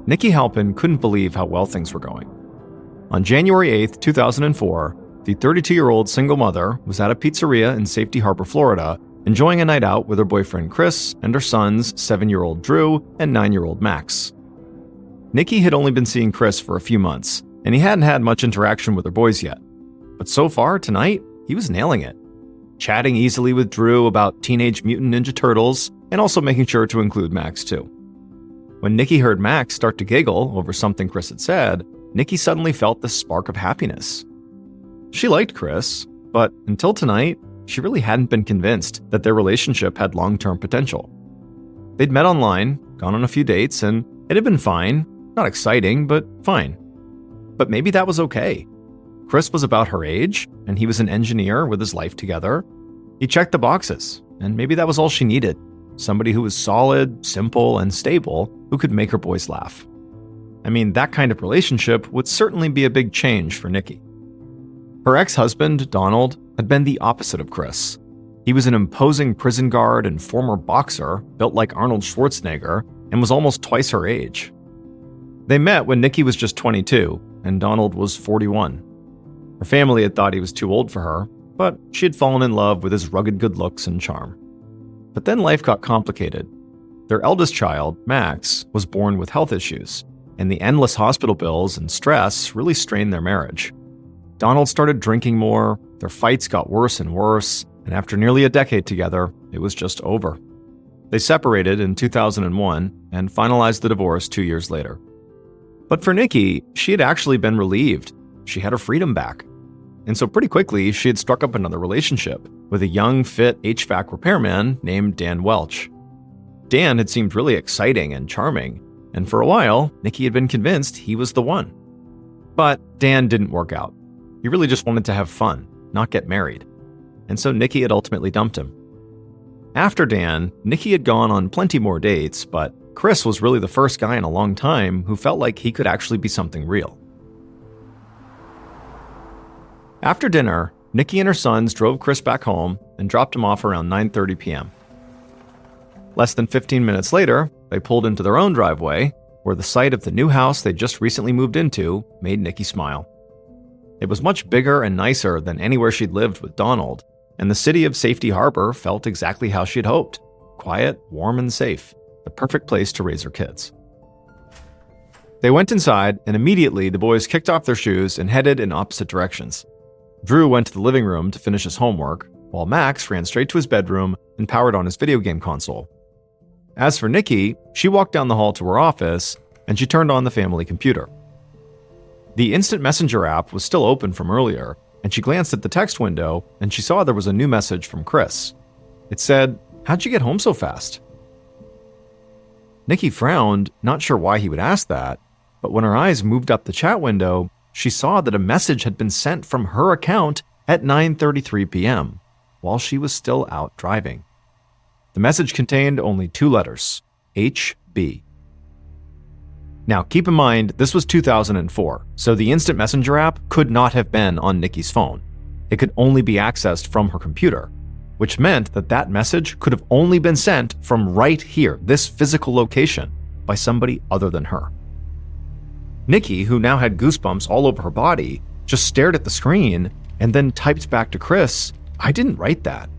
Nikki Halpin couldn't believe how well things were going. On January 8, 2004, the 32-year-old single mother was at a pizzeria in Safety Harbor, Florida, enjoying a night out with her boyfriend Chris and her sons, 7-year-old Drew and 9-year-old Max. Nikki had only been seeing Chris for a few months, and he hadn't had much interaction with her boys yet. But so far, tonight, he was nailing it. Chatting easily with Drew about Teenage Mutant Ninja Turtles, and also making sure to include Max too. When Nikki heard Max start to giggle over something Chris had said, Nikki suddenly felt this spark of happiness. She liked Chris, but until tonight, she really hadn't been convinced that their relationship had long-term potential. They'd met online, gone on a few dates, and it had been fine. Not exciting, but fine. But maybe that was okay. Chris was about her age, and he was an engineer with his life together. He checked the boxes, and maybe that was all she needed. Somebody who was solid, simple, and stable, who could make her boys laugh. I mean, that kind of relationship would certainly be a big change for Nikki. Her ex-husband, Donald, had been the opposite of Chris. He was an imposing prison guard and former boxer, built like Arnold Schwarzenegger, and was almost twice her age. They met when Nikki was just 22, and Donald was 41. Her family had thought he was too old for her, but she had fallen in love with his rugged good looks and charm. But then life got complicated. Their eldest child, Max, was born with health issues, and the endless hospital bills and stress really strained their marriage. Donald started drinking more, their fights got worse and worse, and after nearly a decade together, it was just over. They separated in 2001 and finalized the divorce 2 years later. But for Nikki, she had actually been relieved. She had her freedom back. And so pretty quickly, she had struck up another relationship with a young, fit HVAC repairman named Dan Welch. Dan had seemed really exciting and charming, and for a while, Nikki had been convinced he was the one. But Dan didn't work out. He really just wanted to have fun, not get married. And so Nikki had ultimately dumped him. After Dan, Nikki had gone on plenty more dates, but Chris was really the first guy in a long time who felt like he could actually be something real. After dinner, Nikki and her sons drove Chris back home and dropped him off around 9:30 p.m. Less than 15 minutes later, they pulled into their own driveway, where the sight of the new house they'd just recently moved into made Nikki smile. It was much bigger and nicer than anywhere she'd lived with Donald, and the city of Safety Harbor felt exactly how she'd hoped. Quiet, warm, and safe. The perfect place to raise her kids. They went inside, and immediately the boys kicked off their shoes and headed in opposite directions. Drew went to the living room to finish his homework, while Max ran straight to his bedroom and powered on his video game console. As for Nikki, she walked down the hall to her office, and she turned on the family computer. The instant messenger app was still open from earlier, and she glanced at the text window, and she saw there was a new message from Chris. It said, "How'd you get home so fast?" Nikki frowned, not sure why he would ask that, but when her eyes moved up the chat window, she saw that a message had been sent from her account at 9:33 p.m., while she was still out driving. The message contained only 2 letters, HB. Now, keep in mind, this was 2004, so the instant messenger app could not have been on Nikki's phone. It could only be accessed from her computer, which meant that that message could have only been sent from right here, this physical location, by somebody other than her. Nikki, who now had goosebumps all over her body, just stared at the screen and then typed back to Chris, "I didn't write that."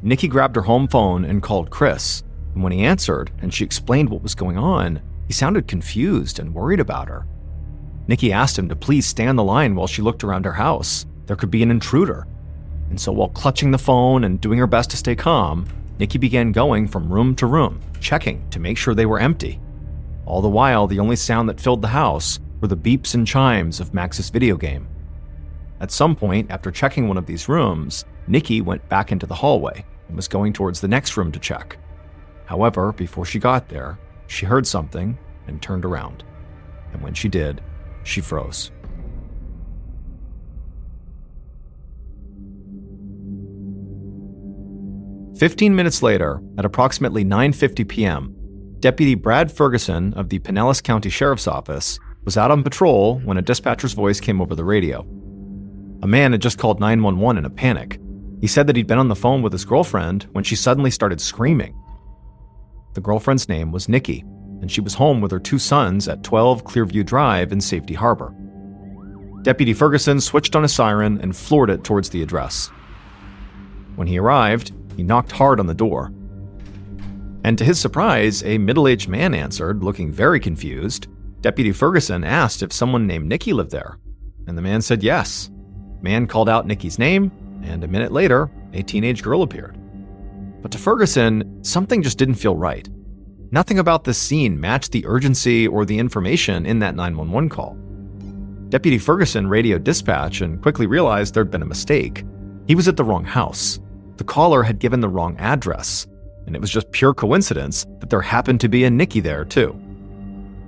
Nikki grabbed her home phone and called Chris, and when he answered and she explained what was going on, he sounded confused and worried about her. Nikki asked him to please stay on the line while she looked around her house. There could be an intruder. And so while clutching the phone and doing her best to stay calm, Nikki began going from room to room, checking to make sure they were empty. All the while, the only sound that filled the house were the beeps and chimes of Max's video game. At some point, after checking one of these rooms, Nikki went back into the hallway and was going towards the next room to check. However, before she got there, she heard something and turned around. And when she did, she froze. "15 minutes later, at approximately 9:50 p.m., Deputy Brad Ferguson of the Pinellas County Sheriff's Office was out on patrol when a dispatcher's voice came over the radio. A man had just called 911 in a panic. He said that he'd been on the phone with his girlfriend when she suddenly started screaming. The girlfriend's name was Nikki, and she was home with her 2 sons at 12 Clearview Drive in Safety Harbor. Deputy Ferguson switched on a siren and floored it towards the address. When he arrived, he knocked hard on the door. And to his surprise, a middle-aged man answered, looking very confused. Deputy Ferguson asked if someone named Nikki lived there, and the man said yes. Man called out Nikki's name, and a minute later, a teenage girl appeared. But to Ferguson, something just didn't feel right. Nothing about this scene matched the urgency or the information in that 911 call. Deputy Ferguson radioed dispatch and quickly realized there'd been a mistake. He was at the wrong house. The caller had given the wrong address, and it was just pure coincidence that there happened to be a Nikki there, too.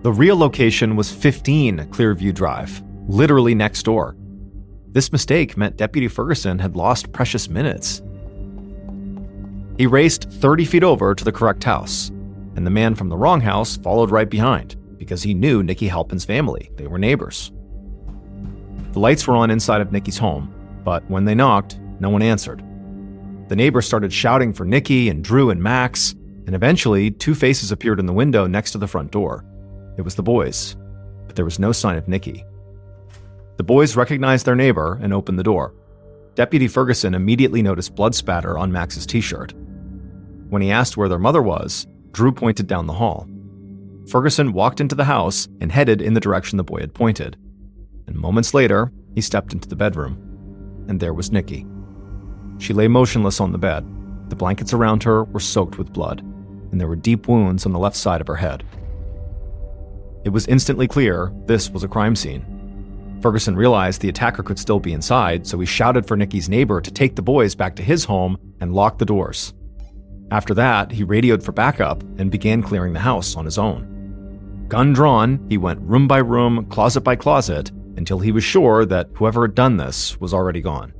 The real location was 15 Clearview Drive, literally next door. This mistake meant Deputy Ferguson had lost precious minutes. He raced 30 feet over to the correct house, and the man from the wrong house followed right behind because he knew Nikki Halpin's family. They were neighbors. The lights were on inside of Nikki's home, but when they knocked, no one answered. The neighbors started shouting for Nikki and Drew and Max, and eventually 2 faces appeared in the window next to the front door. It was the boys, but there was no sign of Nikki. The boys recognized their neighbor and opened the door. Deputy Ferguson immediately noticed blood spatter on Max's t-shirt. When he asked where their mother was, Drew pointed down the hall. Ferguson walked into the house and headed in the direction the boy had pointed. And moments later, he stepped into the bedroom. And there was Nikki. She lay motionless on the bed. The blankets around her were soaked with blood, and there were deep wounds on the left side of her head. It was instantly clear this was a crime scene. Ferguson realized the attacker could still be inside, so he shouted for Nikki's neighbor to take the boys back to his home and lock the doors. After that, he radioed for backup and began clearing the house on his own. Gun drawn, he went room by room, closet by closet, until he was sure that whoever had done this was already gone.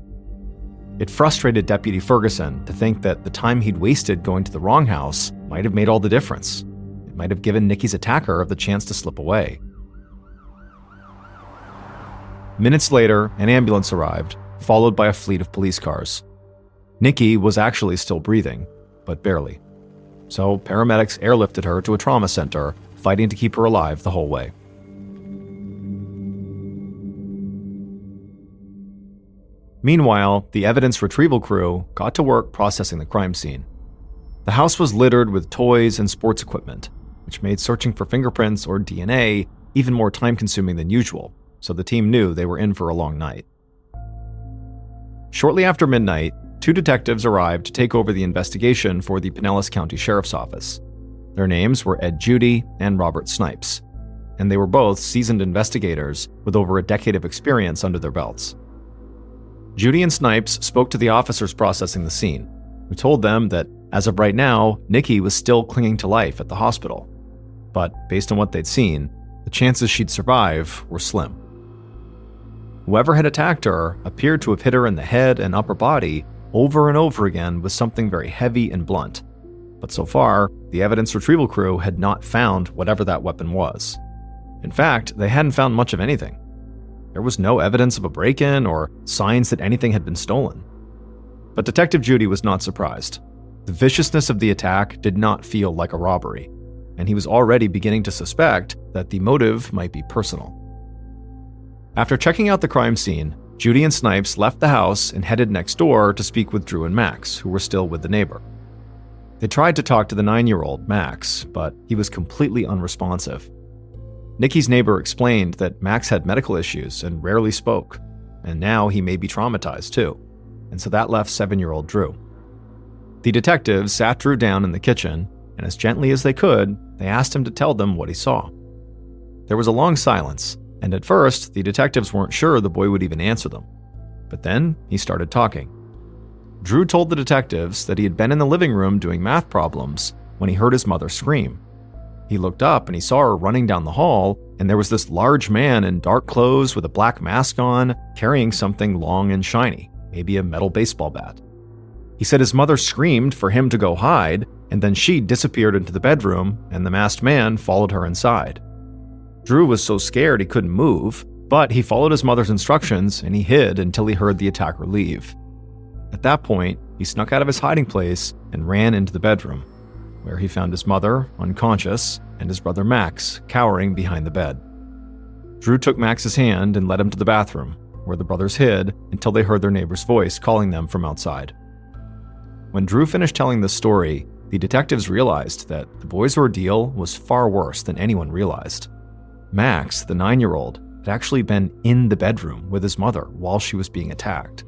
It frustrated Deputy Ferguson to think that the time he'd wasted going to the wrong house might have made all the difference. It might have given Nikki's attacker the chance to slip away. Minutes later, an ambulance arrived, followed by a fleet of police cars. Nikki was actually still breathing, but barely. So paramedics airlifted her to a trauma center, fighting to keep her alive the whole way. Meanwhile, the evidence retrieval crew got to work processing the crime scene. The house was littered with toys and sports equipment, which made searching for fingerprints or DNA even more time-consuming than usual, so the team knew they were in for a long night. Shortly after midnight, 2 detectives arrived to take over the investigation for the Pinellas County Sheriff's Office. Their names were Ed Judy and Robert Snipes, and they were both seasoned investigators with over a decade of experience under their belts. Judy and Snipes spoke to the officers processing the scene, who told them that, as of right now, Nikki was still clinging to life at the hospital. But based on what they'd seen, the chances she'd survive were slim. Whoever had attacked her appeared to have hit her in the head and upper body over and over again with something very heavy and blunt. But so far, the evidence retrieval crew had not found whatever that weapon was. In fact, they hadn't found much of anything. There was no evidence of a break-in or signs that anything had been stolen. But Detective Judy was not surprised. The viciousness of the attack did not feel like a robbery, and he was already beginning to suspect that the motive might be personal. After checking out the crime scene, Judy and Snipes left the house and headed next door to speak with Drew and Max, who were still with the neighbor. They tried to talk to the 9-year-old, Max, but he was completely unresponsive. Nikki's neighbor explained that Max had medical issues and rarely spoke, and now he may be traumatized too, and so that left 7-year-old Drew. The detectives sat Drew down in the kitchen, and as gently as they could, they asked him to tell them what he saw. There was a long silence, and at first, the detectives weren't sure the boy would even answer them. But then, he started talking. Drew told the detectives that he had been in the living room doing math problems when he heard his mother scream. He looked up and he saw her running down the hall, and there was this large man in dark clothes with a black mask on, carrying something long and shiny, maybe a metal baseball bat. He said his mother screamed for him to go hide, and then she disappeared into the bedroom, and the masked man followed her inside. Drew was so scared he couldn't move, but he followed his mother's instructions and he hid until he heard the attacker leave. At that point, he snuck out of his hiding place and ran into the bedroom. where he found his mother, unconscious, and his brother Max, cowering behind the bed. Drew took Max's hand and led him to the bathroom, where the brothers hid until they heard their neighbor's voice calling them from outside. When Drew finished telling this story, the detectives realized that the boys' ordeal was far worse than anyone realized. Max, the 9-year-old, had actually been in the bedroom with his mother while she was being attacked.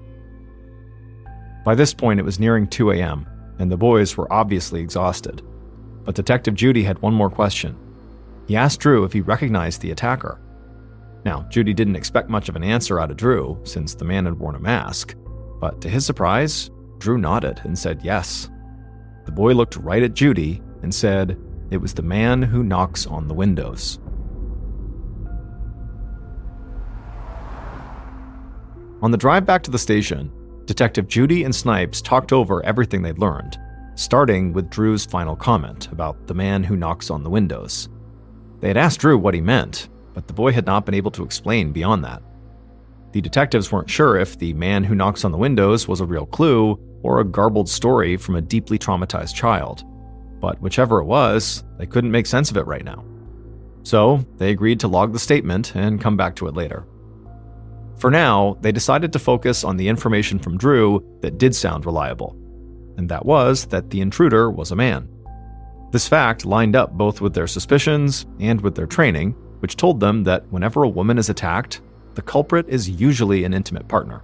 By this point, it was nearing 2 a.m., and the boys were obviously exhausted. But Detective Judy had one more question. He asked Drew if he recognized the attacker. Now, Judy didn't expect much of an answer out of Drew, since the man had worn a mask, but to his surprise, Drew nodded and said yes. The boy looked right at Judy and said, "It was the man who knocks on the windows." On the drive back to the station, Detective Judy and Snipes talked over everything they'd learned, starting with Drew's final comment about the man who knocks on the windows. They had asked Drew what he meant, but the boy had not been able to explain beyond that. The detectives weren't sure if the man who knocks on the windows was a real clue or a garbled story from a deeply traumatized child, but whichever it was, they couldn't make sense of it right now. So they agreed to log the statement and come back to it later. For now, they decided to focus on the information from Drew that did sound reliable, and that was that the intruder was a man. This fact lined up both with their suspicions and with their training, which told them that whenever a woman is attacked, the culprit is usually an intimate partner.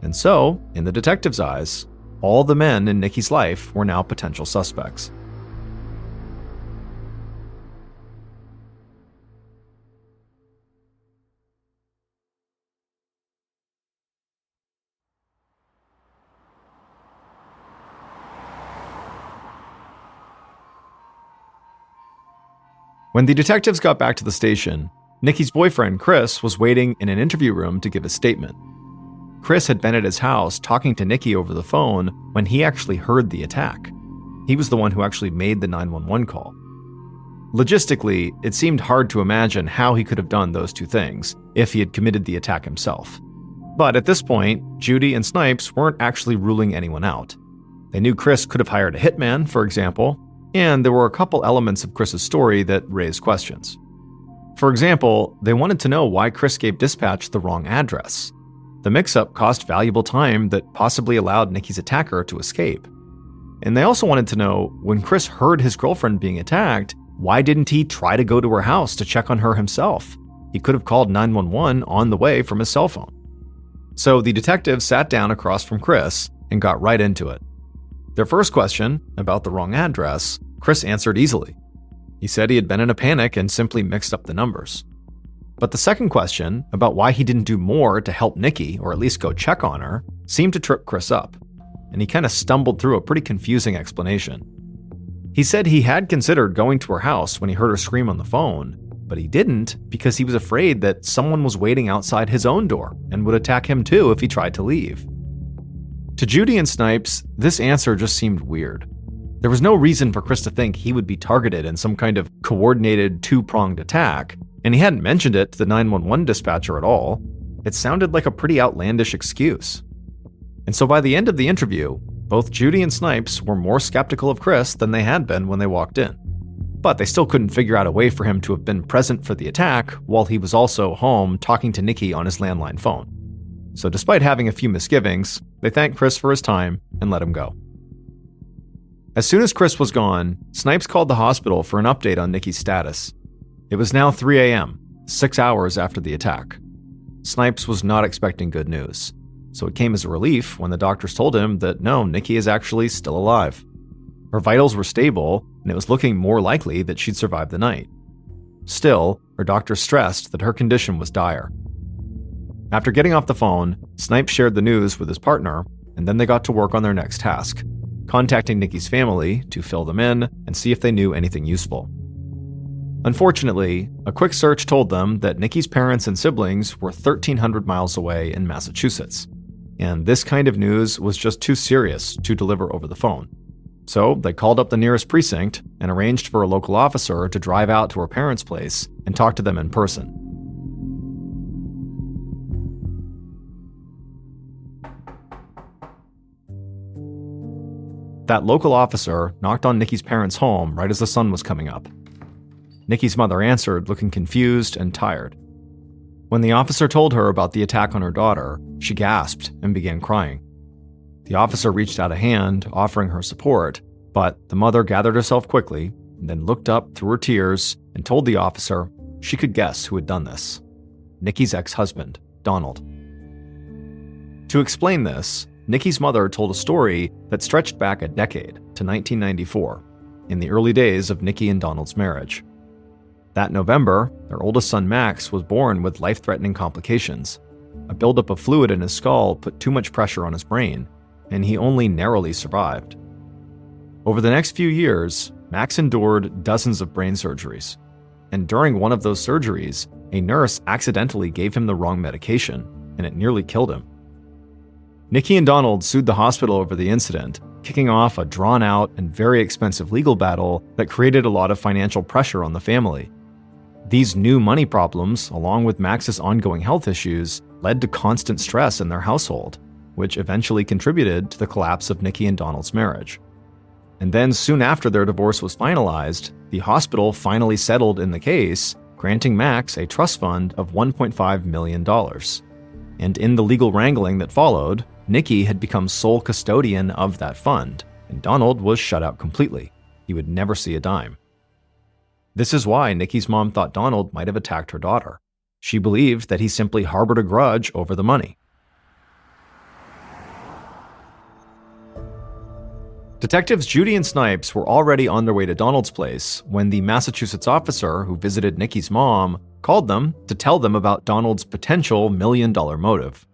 And so, in the detective's eyes, all the men in Nikki's life were now potential suspects. When the detectives got back to the station, Nikki's boyfriend, Chris, was waiting in an interview room to give a statement. Chris had been at his house talking to Nikki over the phone when he actually heard the attack. He was the one who actually made the 911 call. Logistically, it seemed hard to imagine how he could have done those two things if he had committed the attack himself. But at this point, Judy and Snipes weren't actually ruling anyone out. They knew Chris could have hired a hitman, for example, and there were a couple elements of Chris's story that raised questions. For example, they wanted to know why Chris gave dispatch the wrong address. The mix-up cost valuable time that possibly allowed Nikki's attacker to escape. And they also wanted to know, when Chris heard his girlfriend being attacked, why didn't he try to go to her house to check on her himself? He could have called 911 on the way from his cell phone. So the detectives sat down across from Chris and got right into it. Their first question, about the wrong address, Chris answered easily. He said he had been in a panic and simply mixed up the numbers. But the second question, about why he didn't do more to help Nikki, or at least go check on her, seemed to trip Chris up, and he kind of stumbled through a pretty confusing explanation. He said he had considered going to her house when he heard her scream on the phone, but he didn't because he was afraid that someone was waiting outside his own door and would attack him too if he tried to leave. To Judy and Snipes, this answer just seemed weird. There was no reason for Chris to think he would be targeted in some kind of coordinated two-pronged attack, and he hadn't mentioned it to the 911 dispatcher at all. It sounded like a pretty outlandish excuse. And so by the end of the interview, both Judy and Snipes were more skeptical of Chris than they had been when they walked in. But they still couldn't figure out a way for him to have been present for the attack while he was also home talking to Nikki on his landline phone. So despite having a few misgivings, they thanked Chris for his time and let him go. As soon as Chris was gone, Snipes called the hospital for an update on Nikki's status. It was now 3 a.m., 6 hours after the attack. Snipes was not expecting good news, so it came as a relief when the doctors told him that no, Nikki is actually still alive. Her vitals were stable, and it was looking more likely that she'd survive the night. Still, her doctor stressed that her condition was dire. After getting off the phone, Snipes shared the news with his partner, and then they got to work on their next task, contacting Nikki's family to fill them in and see if they knew anything useful. Unfortunately, a quick search told them that Nikki's parents and siblings were 1,300 miles away in Massachusetts, and this kind of news was just too serious to deliver over the phone. So they called up the nearest precinct and arranged for a local officer to drive out to her parents' place and talk to them in person. That local officer knocked on Nikki's parents' home right as the sun was coming up. Nikki's mother answered, looking confused and tired. When the officer told her about the attack on her daughter, she gasped and began crying. The officer reached out a hand, offering her support, but the mother gathered herself quickly and then looked up through her tears and told the officer she could guess who had done this: Nikki's ex-husband, Donald. To explain this, Nikki's mother told a story that stretched back a decade to 1994, in the early days of Nikki and Donald's marriage. That November, their oldest son Max was born with life-threatening complications. A buildup of fluid in his skull put too much pressure on his brain, and he only narrowly survived. Over the next few years, Max endured dozens of brain surgeries, and during one of those surgeries, a nurse accidentally gave him the wrong medication, and it nearly killed him. Nikki and Donald sued the hospital over the incident, kicking off a drawn-out and very expensive legal battle that created a lot of financial pressure on the family. These new money problems, along with Max's ongoing health issues, led to constant stress in their household, which eventually contributed to the collapse of Nikki and Donald's marriage. And then soon after their divorce was finalized, the hospital finally settled in the case, granting Max a trust fund of $1.5 million. And in the legal wrangling that followed, Nikki had become sole custodian of that fund, and Donald was shut out completely. He would never see a dime. This is why Nikki's mom thought Donald might have attacked her daughter. She believed that he simply harbored a grudge over the money. Detectives Judy and Snipes were already on their way to Donald's place when the Massachusetts officer who visited Nikki's mom called them to tell them about Donald's potential million-dollar motive.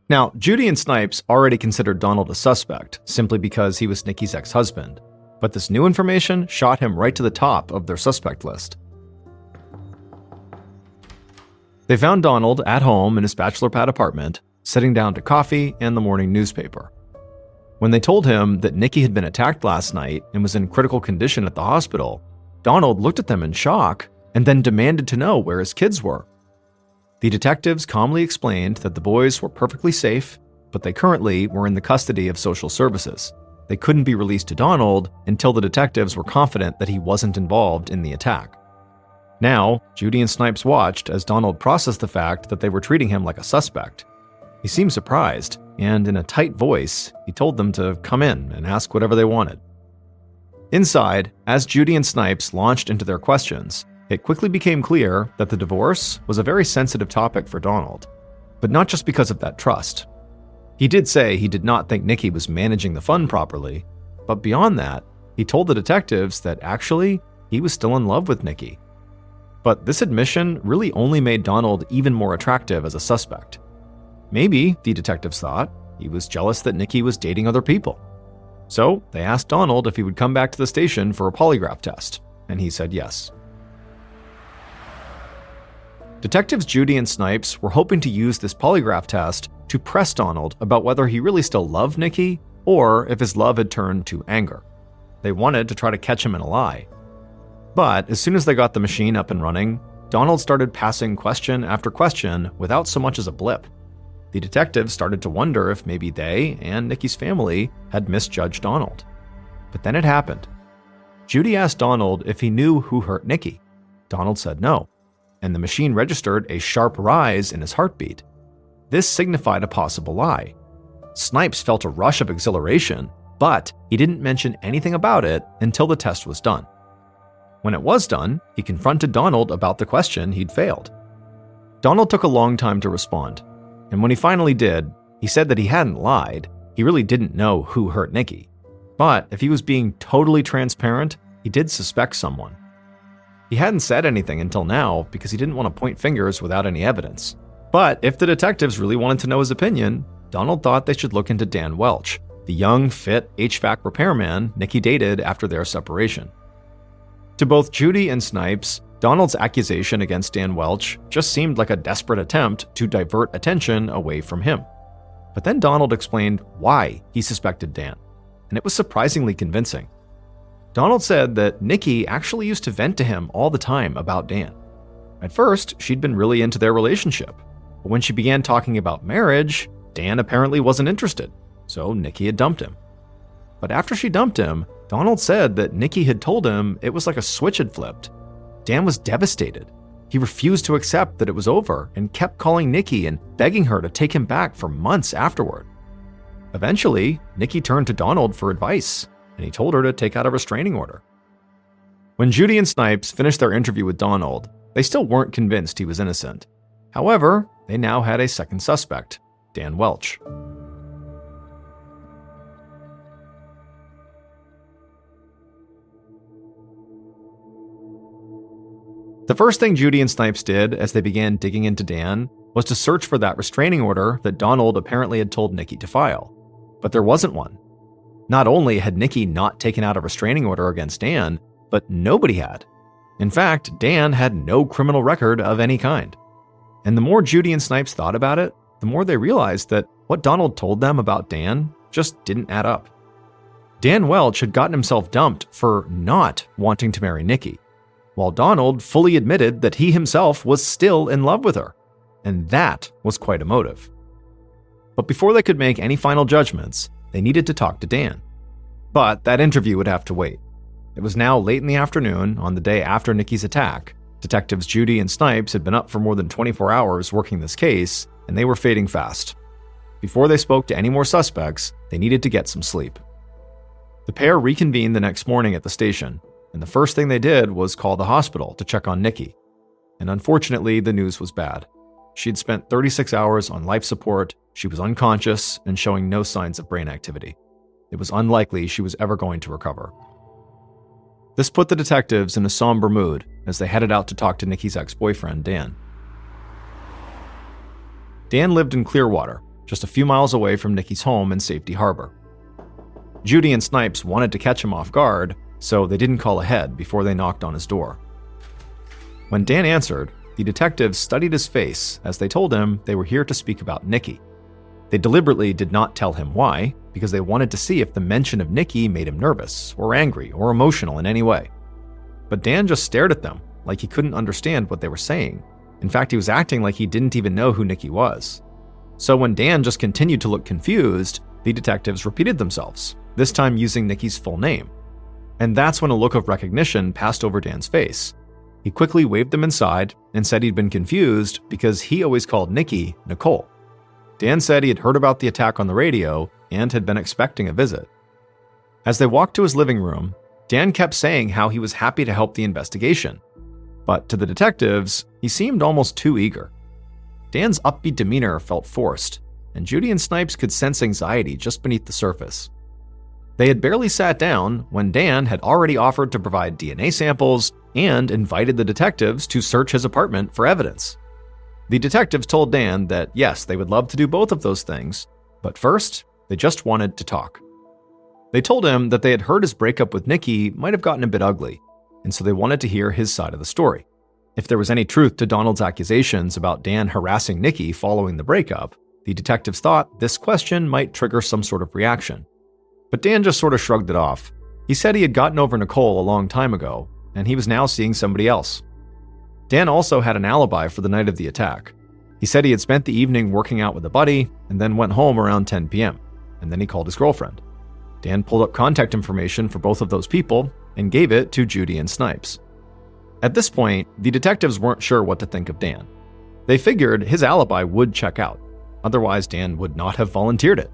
Now, Judy and Snipes already considered Donald a suspect simply because he was Nikki's ex-husband, but this new information shot him right to the top of their suspect list. They found Donald at home in his bachelor pad apartment, sitting down to coffee and the morning newspaper. When they told him that Nikki had been attacked last night and was in critical condition at the hospital, Donald looked at them in shock and then demanded to know where his kids were. The detectives calmly explained that the boys were perfectly safe, but they currently were in the custody of social services. They couldn't be released to Donald until the detectives were confident that he wasn't involved in the attack. Now, Judy and Snipes watched as Donald processed the fact that they were treating him like a suspect. He seemed surprised, and in a tight voice, he told them to come in and ask whatever they wanted. Inside, as Judy and Snipes launched into their questions, it quickly became clear that the divorce was a very sensitive topic for Donald, but not just because of that trust. He did say he did not think Nikki was managing the fund properly, but beyond that, he told the detectives that actually, he was still in love with Nikki. But this admission really only made Donald even more attractive as a suspect. Maybe, the detectives thought, he was jealous that Nikki was dating other people. So they asked Donald if he would come back to the station for a polygraph test, and he said yes. Detectives Judy and Snipes were hoping to use this polygraph test to press Donald about whether he really still loved Nikki or if his love had turned to anger. They wanted to try to catch him in a lie. But as soon as they got the machine up and running, Donald started passing question after question without so much as a blip. The detectives started to wonder if maybe they and Nikki's family had misjudged Donald. But then it happened. Judy asked Donald if he knew who hurt Nikki. Donald said no, and the machine registered a sharp rise in his heartbeat. This signified a possible lie. Snipes felt a rush of exhilaration, but he didn't mention anything about it until the test was done. When it was done, he confronted Donald about the question he'd failed. Donald took a long time to respond, and when he finally did, he said that he hadn't lied. He really didn't know who hurt Nikki. But if he was being totally transparent, he did suspect someone. He hadn't said anything until now because he didn't want to point fingers without any evidence. But if the detectives really wanted to know his opinion, Donald thought they should look into Dan Welch, the young, fit HVAC repairman Nikki dated after their separation. To both Judy and Snipes, Donald's accusation against Dan Welch just seemed like a desperate attempt to divert attention away from him. But then Donald explained why he suspected Dan, and it was surprisingly convincing. Donald said that Nikki actually used to vent to him all the time about Dan. At first, she'd been really into their relationship, but when she began talking about marriage, Dan apparently wasn't interested, so Nikki had dumped him. But after she dumped him, Donald said that Nikki had told him it was like a switch had flipped. Dan was devastated. He refused to accept that it was over and kept calling Nikki and begging her to take him back for months afterward. Eventually, Nikki turned to Donald for advice, and he told her to take out a restraining order. When Judy and Snipes finished their interview with Donald, they still weren't convinced he was innocent. However, they now had a second suspect, Dan Welch. The first thing Judy and Snipes did as they began digging into Dan was to search for that restraining order that Donald apparently had told Nikki to file. But there wasn't one. Not only had Nikki not taken out a restraining order against Dan, but nobody had. In fact, Dan had no criminal record of any kind. And the more Judy and Snipes thought about it, the more they realized that what Donald told them about Dan just didn't add up. Dan Welch had gotten himself dumped for not wanting to marry Nikki, while Donald fully admitted that he himself was still in love with her. And that was quite a motive. But before they could make any final judgments, they needed to talk to Dan. But that interview would have to wait. It was now late in the afternoon on the day after Nikki's attack. Detectives Judy and Snipes had been up for more than 24 hours working this case, and they were fading fast. Before they spoke to any more suspects, they needed to get some sleep. The pair reconvened the next morning at the station, and the first thing they did was call the hospital to check on Nikki. And unfortunately, the news was bad. She'd spent 36 hours on life support, she was unconscious, and showing no signs of brain activity. It was unlikely she was ever going to recover. This put the detectives in a somber mood as they headed out to talk to Nikki's ex-boyfriend, Dan. Dan lived in Clearwater, just a few miles away from Nikki's home in Safety Harbor. Judy and Snipes wanted to catch him off guard, so they didn't call ahead before they knocked on his door. When Dan answered, the detectives studied his face as they told him they were here to speak about Nikki. They deliberately did not tell him why, because they wanted to see if the mention of Nikki made him nervous, or angry, or emotional in any way. But Dan just stared at them, like he couldn't understand what they were saying. In fact, he was acting like he didn't even know who Nikki was. So when Dan just continued to look confused, the detectives repeated themselves, this time using Nikki's full name. And that's when a look of recognition passed over Dan's face. He quickly waved them inside and said he'd been confused because he always called Nikki Nicole. Dan said he had heard about the attack on the radio and had been expecting a visit. As they walked to his living room, Dan kept saying how he was happy to help the investigation. But to the detectives, he seemed almost too eager. Dan's upbeat demeanor felt forced, and Judy and Snipes could sense anxiety just beneath the surface. They had barely sat down when Dan had already offered to provide DNA samples and invited the detectives to search his apartment for evidence. The detectives told Dan that yes, they would love to do both of those things, but first, they just wanted to talk. They told him that they had heard his breakup with Nikki might have gotten a bit ugly, and so they wanted to hear his side of the story. If there was any truth to Donald's accusations about Dan harassing Nikki following the breakup, the detectives thought this question might trigger some sort of reaction. But Dan just sort of shrugged it off. He said he had gotten over Nicole a long time ago, and he was now seeing somebody else. Dan also had an alibi for the night of the attack. He said he had spent the evening working out with a buddy and then went home around 10 p.m., and then he called his girlfriend. Dan pulled up contact information for both of those people and gave it to Judy and Snipes. At this point, the detectives weren't sure what to think of Dan. They figured his alibi would check out, otherwise Dan would not have volunteered it.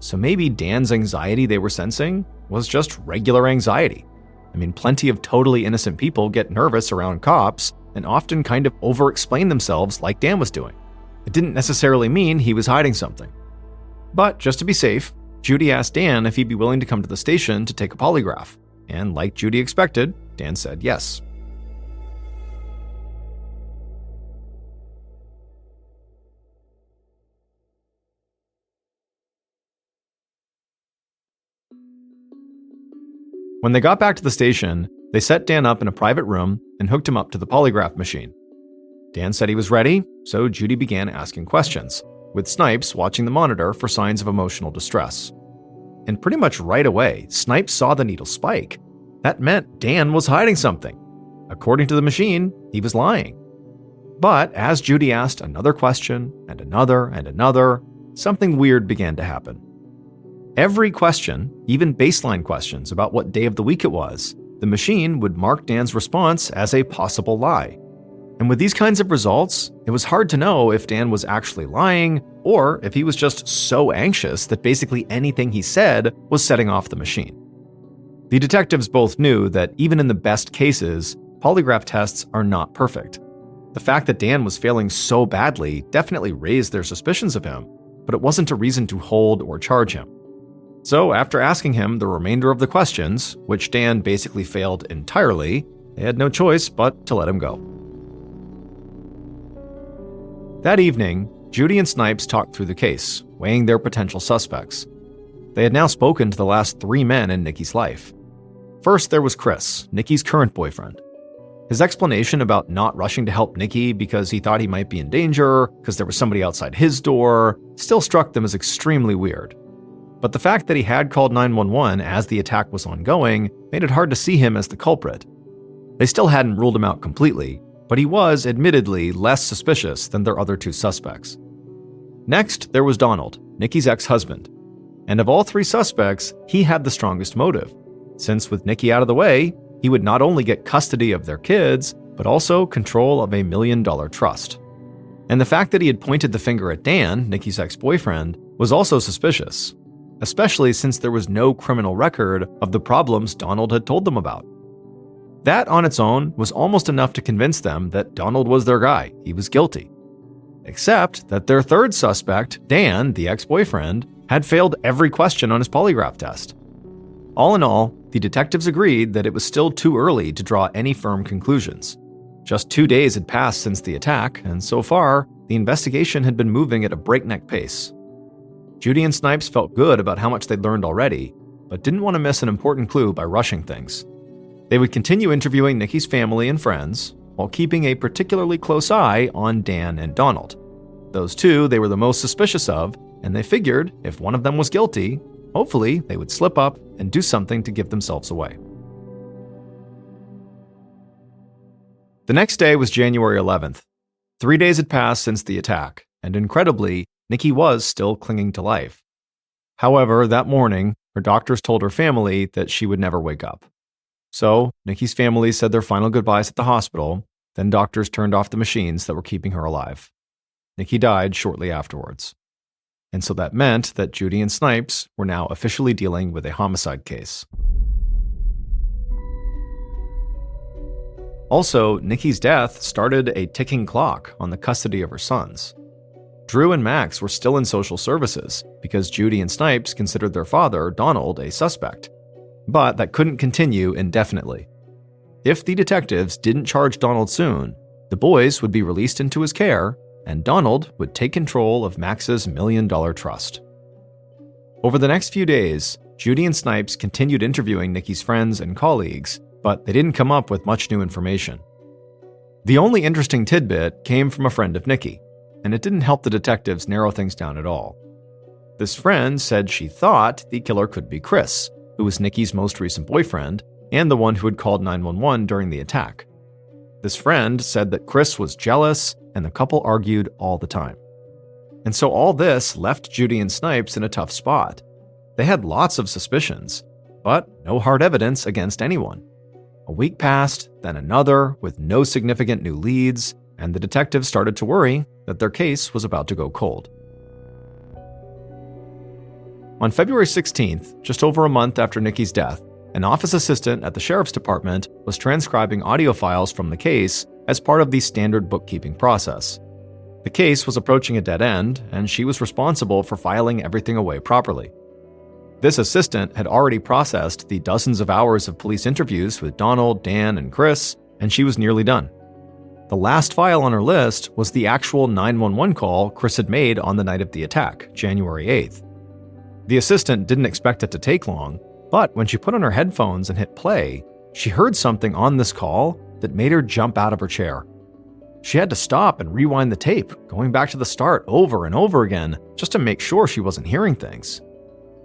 So maybe Dan's anxiety they were sensing was just regular anxiety. I mean, plenty of totally innocent people get nervous around cops and often kind of over-explain themselves like Dan was doing. It didn't necessarily mean he was hiding something. But just to be safe, Judy asked Dan if he'd be willing to come to the station to take a polygraph. And like Judy expected, Dan said yes. When they got back to the station, they set Dan up in a private room and hooked him up to the polygraph machine. Dan said he was ready, so Judy began asking questions, with Snipes watching the monitor for signs of emotional distress. And pretty much right away, Snipes saw the needle spike. That meant Dan was hiding something. According to the machine, he was lying. But as Judy asked another question and another, something weird began to happen. Every question, even baseline questions about what day of the week it was, the machine would mark Dan's response as a possible lie. And with these kinds of results, it was hard to know if Dan was actually lying or if he was just so anxious that basically anything he said was setting off the machine. The detectives both knew that even in the best cases, polygraph tests are not perfect. The fact that Dan was failing so badly definitely raised their suspicions of him, but it wasn't a reason to hold or charge him. So after asking him the remainder of the questions, which Dan basically failed entirely, they had no choice but to let him go. That evening, Judy and Snipes talked through the case, weighing their potential suspects. They had now spoken to the last 3 men in Nikki's life. First, there was Chris, Nikki's current boyfriend. His explanation about not rushing to help Nikki because he thought he might be in danger, because there was somebody outside his door, still struck them as extremely weird. But the fact that he had called 911 as the attack was ongoing made it hard to see him as the culprit. They still hadn't ruled him out completely, but he was admittedly less suspicious than their other 2 suspects. Next, there was Donald, Nikki's ex-husband. And of all 3 suspects, he had the strongest motive, since with Nikki out of the way, he would not only get custody of their kids, but also control of a $1 million trust. And the fact that he had pointed the finger at Dan, Nikki's ex-boyfriend, was also suspicious, especially since there was no criminal record of the problems Donald had told them about. That on its own was almost enough to convince them that Donald was their guy, he was guilty. Except that their third suspect, Dan, the ex-boyfriend, had failed every question on his polygraph test. All in all, the detectives agreed that it was still too early to draw any firm conclusions. Just 2 days had passed since the attack, and so far, the investigation had been moving at a breakneck pace. Judy and Snipes felt good about how much they'd learned already, but didn't want to miss an important clue by rushing things. They would continue interviewing Nikki's family and friends, while keeping a particularly close eye on Dan and Donald. Those 2 they were the most suspicious of, and they figured if one of them was guilty, hopefully they would slip up and do something to give themselves away. The next day was January 11th. 3 days had passed since the attack, and incredibly, Nikki was still clinging to life. However, that morning, her doctors told her family that she would never wake up. So, Nikki's family said their final goodbyes at the hospital, then doctors turned off the machines that were keeping her alive. Nikki died shortly afterwards. And so that meant that Judy and Snipes were now officially dealing with a homicide case. Also, Nikki's death started a ticking clock on the custody of her sons. Drew and Max were still in social services because Judy and Snipes considered their father, Donald, a suspect. But that couldn't continue indefinitely. If the detectives didn't charge Donald soon, the boys would be released into his care, and Donald would take control of Max's $1 million trust. Over the next few days, Judy and Snipes continued interviewing Nikki's friends and colleagues, but they didn't come up with much new information. The only interesting tidbit came from a friend of Nikki, and it didn't help the detectives narrow things down at all. This friend said she thought the killer could be Chris, who was Nikki's most recent boyfriend, and the one who had called 911 during the attack. This friend said that Chris was jealous, and the couple argued all the time. And so all this left Judy and Snipes in a tough spot. They had lots of suspicions, but no hard evidence against anyone. A week passed, then another, with no significant new leads, and the detectives started to worry that their case was about to go cold. On February 16th, just over a month after Nikki's death, an office assistant at the sheriff's department was transcribing audio files from the case as part of the standard bookkeeping process. The case was approaching a dead end, and she was responsible for filing everything away properly. This assistant had already processed the dozens of hours of police interviews with Donald, Dan, and Chris, and she was nearly done. The last file on her list was the actual 911 call Chris had made on the night of the attack, January 8th. The assistant didn't expect it to take long, but when she put on her headphones and hit play, she heard something on this call that made her jump out of her chair. She had to stop and rewind the tape, going back to the start over and over again, just to make sure she wasn't hearing things.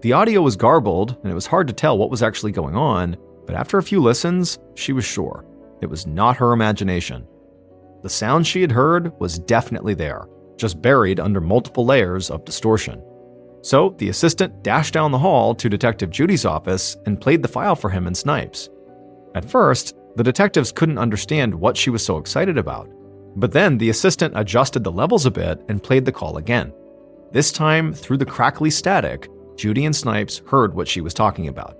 The audio was garbled, and it was hard to tell what was actually going on, but after a few listens, she was sure. It was not her imagination. The sound she had heard was definitely there, just buried under multiple layers of distortion. So the assistant dashed down the hall to Detective Judy's office and played the file for him in Snipes. At first, the detectives couldn't understand what she was so excited about. But then the assistant adjusted the levels a bit and played the call again. This time, through the crackly static, Judy and Snipes heard what she was talking about.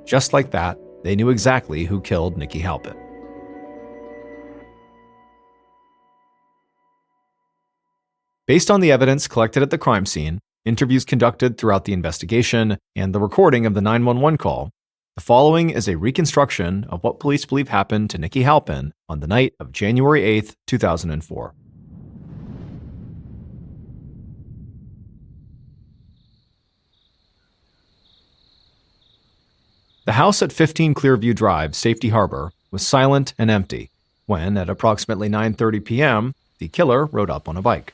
Just like that, they knew exactly who killed Nikki Halpin. Based on the evidence collected at the crime scene, interviews conducted throughout the investigation, and the recording of the 911 call, the following is a reconstruction of what police believe happened to Nikki Halpin on the night of January 8, 2004. The house at 15 Clearview Drive, Safety Harbor, was silent and empty when, at approximately 9:30 p.m., the killer rode up on a bike.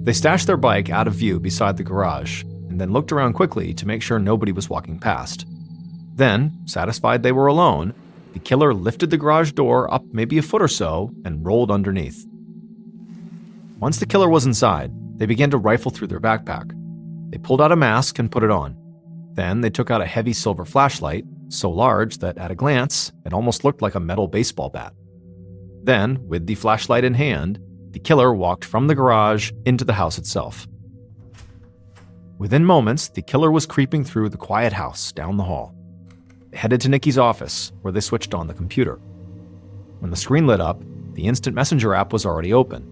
They stashed their bike out of view beside the garage and then looked around quickly to make sure nobody was walking past. Then, satisfied they were alone, the killer lifted the garage door up maybe a foot or so and rolled underneath. Once the killer was inside, they began to rifle through their backpack. They pulled out a mask and put it on. Then they took out a heavy silver flashlight, so large that at a glance, it almost looked like a metal baseball bat. Then, with the flashlight in hand, the killer walked from the garage into the house itself. Within moments, the killer was creeping through the quiet house down the hall. They headed to Nikki's office, where they switched on the computer. When the screen lit up, the instant messenger app was already open,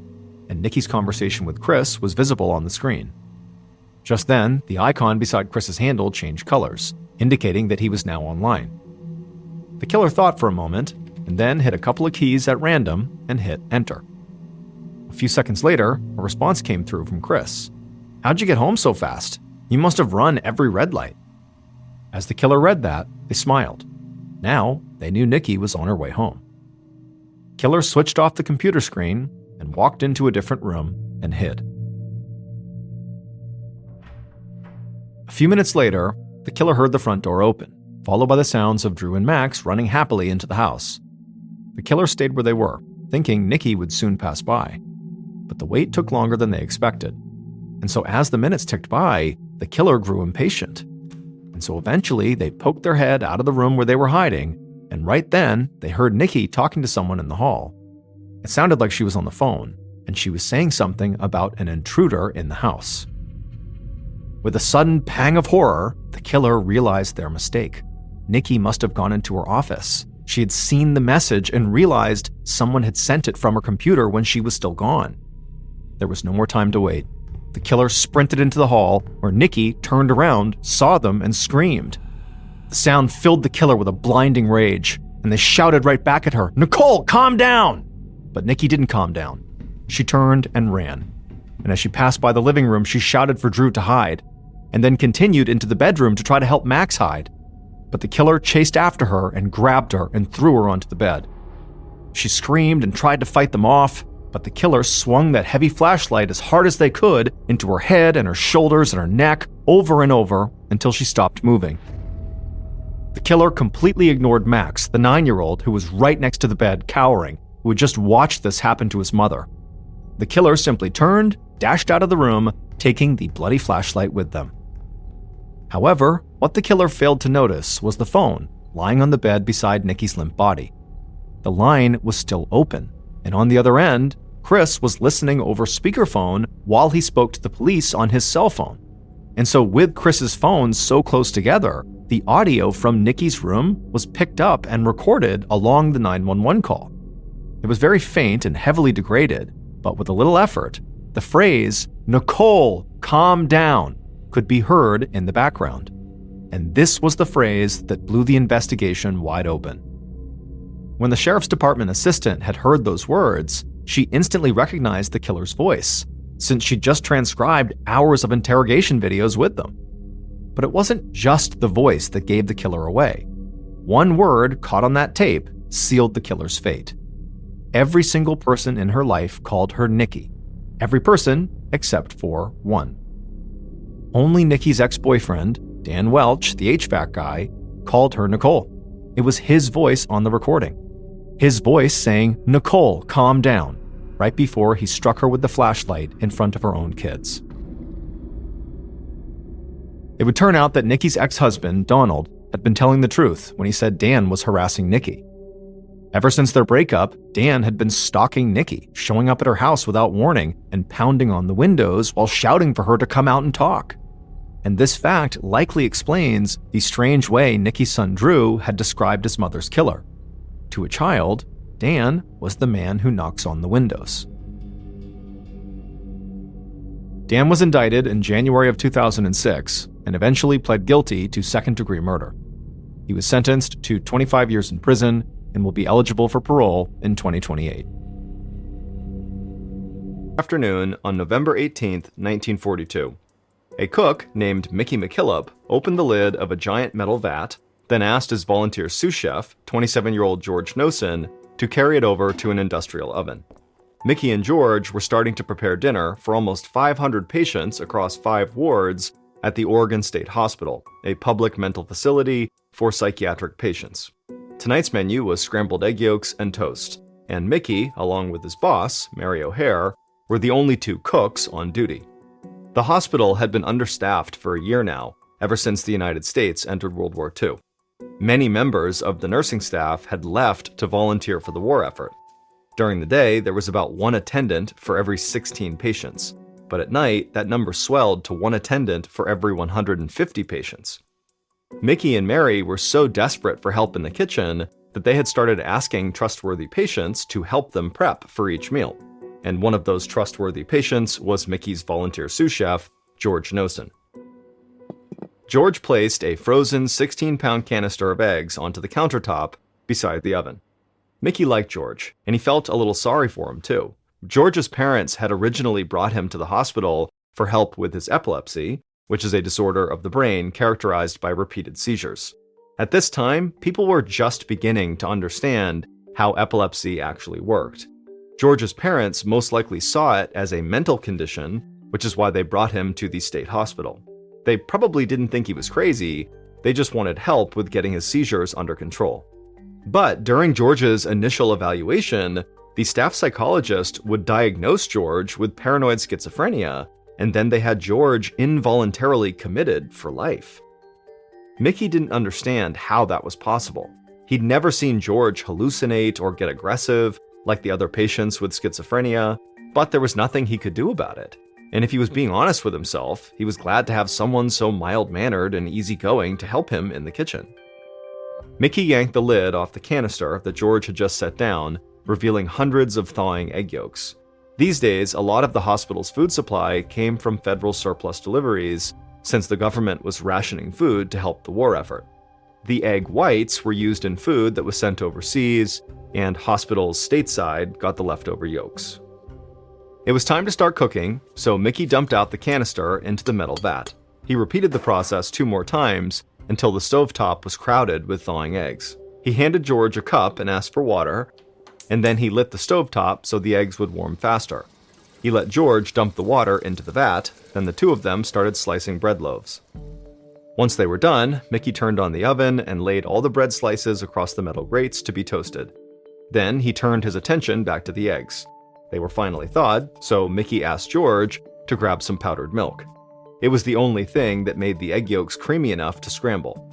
and Nikki's conversation with Chris was visible on the screen. Just then, the icon beside Chris's handle changed colors, indicating that he was now online. The killer thought for a moment, and then hit a couple of keys at random and hit enter. A few seconds later, a response came through from Chris. "How'd you get home so fast? You must have run every red light." As the killer read that, they smiled. Now, they knew Nikki was on her way home. Killer switched off the computer screen and walked into a different room and hid. A few minutes later, the killer heard the front door open, followed by the sounds of Drew and Max running happily into the house. The killer stayed where they were, thinking Nikki would soon pass by. But the wait took longer than they expected. And so as the minutes ticked by, the killer grew impatient. And so eventually they poked their head out of the room where they were hiding, and right then they heard Nikki talking to someone in the hall. It sounded like she was on the phone, and she was saying something about an intruder in the house. With a sudden pang of horror, the killer realized their mistake. Nikki must have gone into her office. She had seen the message and realized someone had sent it from her computer when she was still gone. There was no more time to wait. The killer sprinted into the hall, where Nikki turned around, saw them, and screamed. The sound filled the killer with a blinding rage, and they shouted right back at her, "Nicole, calm down!" But Nikki didn't calm down. She turned and ran. And as she passed by the living room, she shouted for Drew to hide, and then continued into the bedroom to try to help Max hide. But the killer chased after her and grabbed her and threw her onto the bed. She screamed and tried to fight them off, but the killer swung that heavy flashlight as hard as they could into her head and her shoulders and her neck over and over until she stopped moving. The killer completely ignored Max, the 9-year-old who was right next to the bed, cowering, who had just watched this happen to his mother. The killer simply turned, dashed out of the room, taking the bloody flashlight with them. However, what the killer failed to notice was the phone lying on the bed beside Nikki's limp body. The line was still open, and on the other end, Chris was listening over speakerphone while he spoke to the police on his cell phone. And so with Chris's phones so close together, the audio from Nikki's room was picked up and recorded along the 911 call. It was very faint and heavily degraded, but with a little effort, the phrase, "Nicole, calm down," could be heard in the background. And this was the phrase that blew the investigation wide open. When the sheriff's department assistant had heard those words, she instantly recognized the killer's voice, since she'd just transcribed hours of interrogation videos with them. But it wasn't just the voice that gave the killer away. One word caught on that tape sealed the killer's fate. Every single person in her life called her Nikki. Every person except for one. Only Nikki's ex-boyfriend, Dan Welch, the HVAC guy, called her Nicole. It was his voice on the recording. His voice saying, "Nicole, calm down." right before he struck her with the flashlight in front of her own kids. It would turn out that Nikki's ex-husband, Donald, had been telling the truth when he said Dan was harassing Nikki. Ever since their breakup, Dan had been stalking Nikki, showing up at her house without warning and pounding on the windows while shouting for her to come out and talk. And this fact likely explains the strange way Nikki's son Drew had described his mother's killer. To a child, Dan was the man who knocks on the windows. Dan was indicted in January of 2006 and eventually pled guilty to second-degree murder. He was sentenced to 25 years in prison and will be eligible for parole in 2028. Afternoon on November 18, 1942. A cook named Mickey McKillop opened the lid of a giant metal vat, then asked his volunteer sous chef, 27-year-old George Nosen, to carry it over to an industrial oven. Mickey and George were starting to prepare dinner for almost 500 patients across 5 wards at the Oregon State Hospital, a public mental facility for psychiatric patients. Tonight's menu was scrambled egg yolks and toast, and Mickey, along with his boss, Mary O'Hare, were the only 2 cooks on duty. The hospital had been understaffed for a year now, ever since the United States entered World War II. Many members of the nursing staff had left to volunteer for the war effort. During the day, there was about 1 attendant for every 16 patients, but at night, that number swelled to 1 attendant for every 150 patients. Mickey and Mary were so desperate for help in the kitchen that they had started asking trustworthy patients to help them prep for each meal. And one of those trustworthy patients was Mickey's volunteer sous chef, George Nosen. George placed a frozen 16-pound canister of eggs onto the countertop beside the oven. Mickey liked George, and he felt a little sorry for him too. George's parents had originally brought him to the hospital for help with his epilepsy, which is a disorder of the brain characterized by repeated seizures. At this time, people were just beginning to understand how epilepsy actually worked. George's parents most likely saw it as a mental condition, which is why they brought him to the state hospital. They probably didn't think he was crazy, they just wanted help with getting his seizures under control. But during George's initial evaluation, the staff psychologist would diagnose George with paranoid schizophrenia, and then they had George involuntarily committed for life. Mickey didn't understand how that was possible. He'd never seen George hallucinate or get aggressive like the other patients with schizophrenia, but there was nothing he could do about it. And if he was being honest with himself, he was glad to have someone so mild-mannered and easygoing to help him in the kitchen. Mickey yanked the lid off the canister that George had just set down, revealing hundreds of thawing egg yolks. These days, a lot of the hospital's food supply came from federal surplus deliveries, since the government was rationing food to help the war effort. The egg whites were used in food that was sent overseas, and hospitals stateside got the leftover yolks. It was time to start cooking, so Mickey dumped out the canister into the metal vat. He repeated the process 2 more times until the stovetop was crowded with thawing eggs. He handed George a cup and asked for water, and then he lit the stovetop so the eggs would warm faster. He let George dump the water into the vat, then the 2 of them started slicing bread loaves. Once they were done, Mickey turned on the oven and laid all the bread slices across the metal grates to be toasted. Then he turned his attention back to the eggs. They were finally thawed, so Mickey asked George to grab some powdered milk. It was the only thing that made the egg yolks creamy enough to scramble.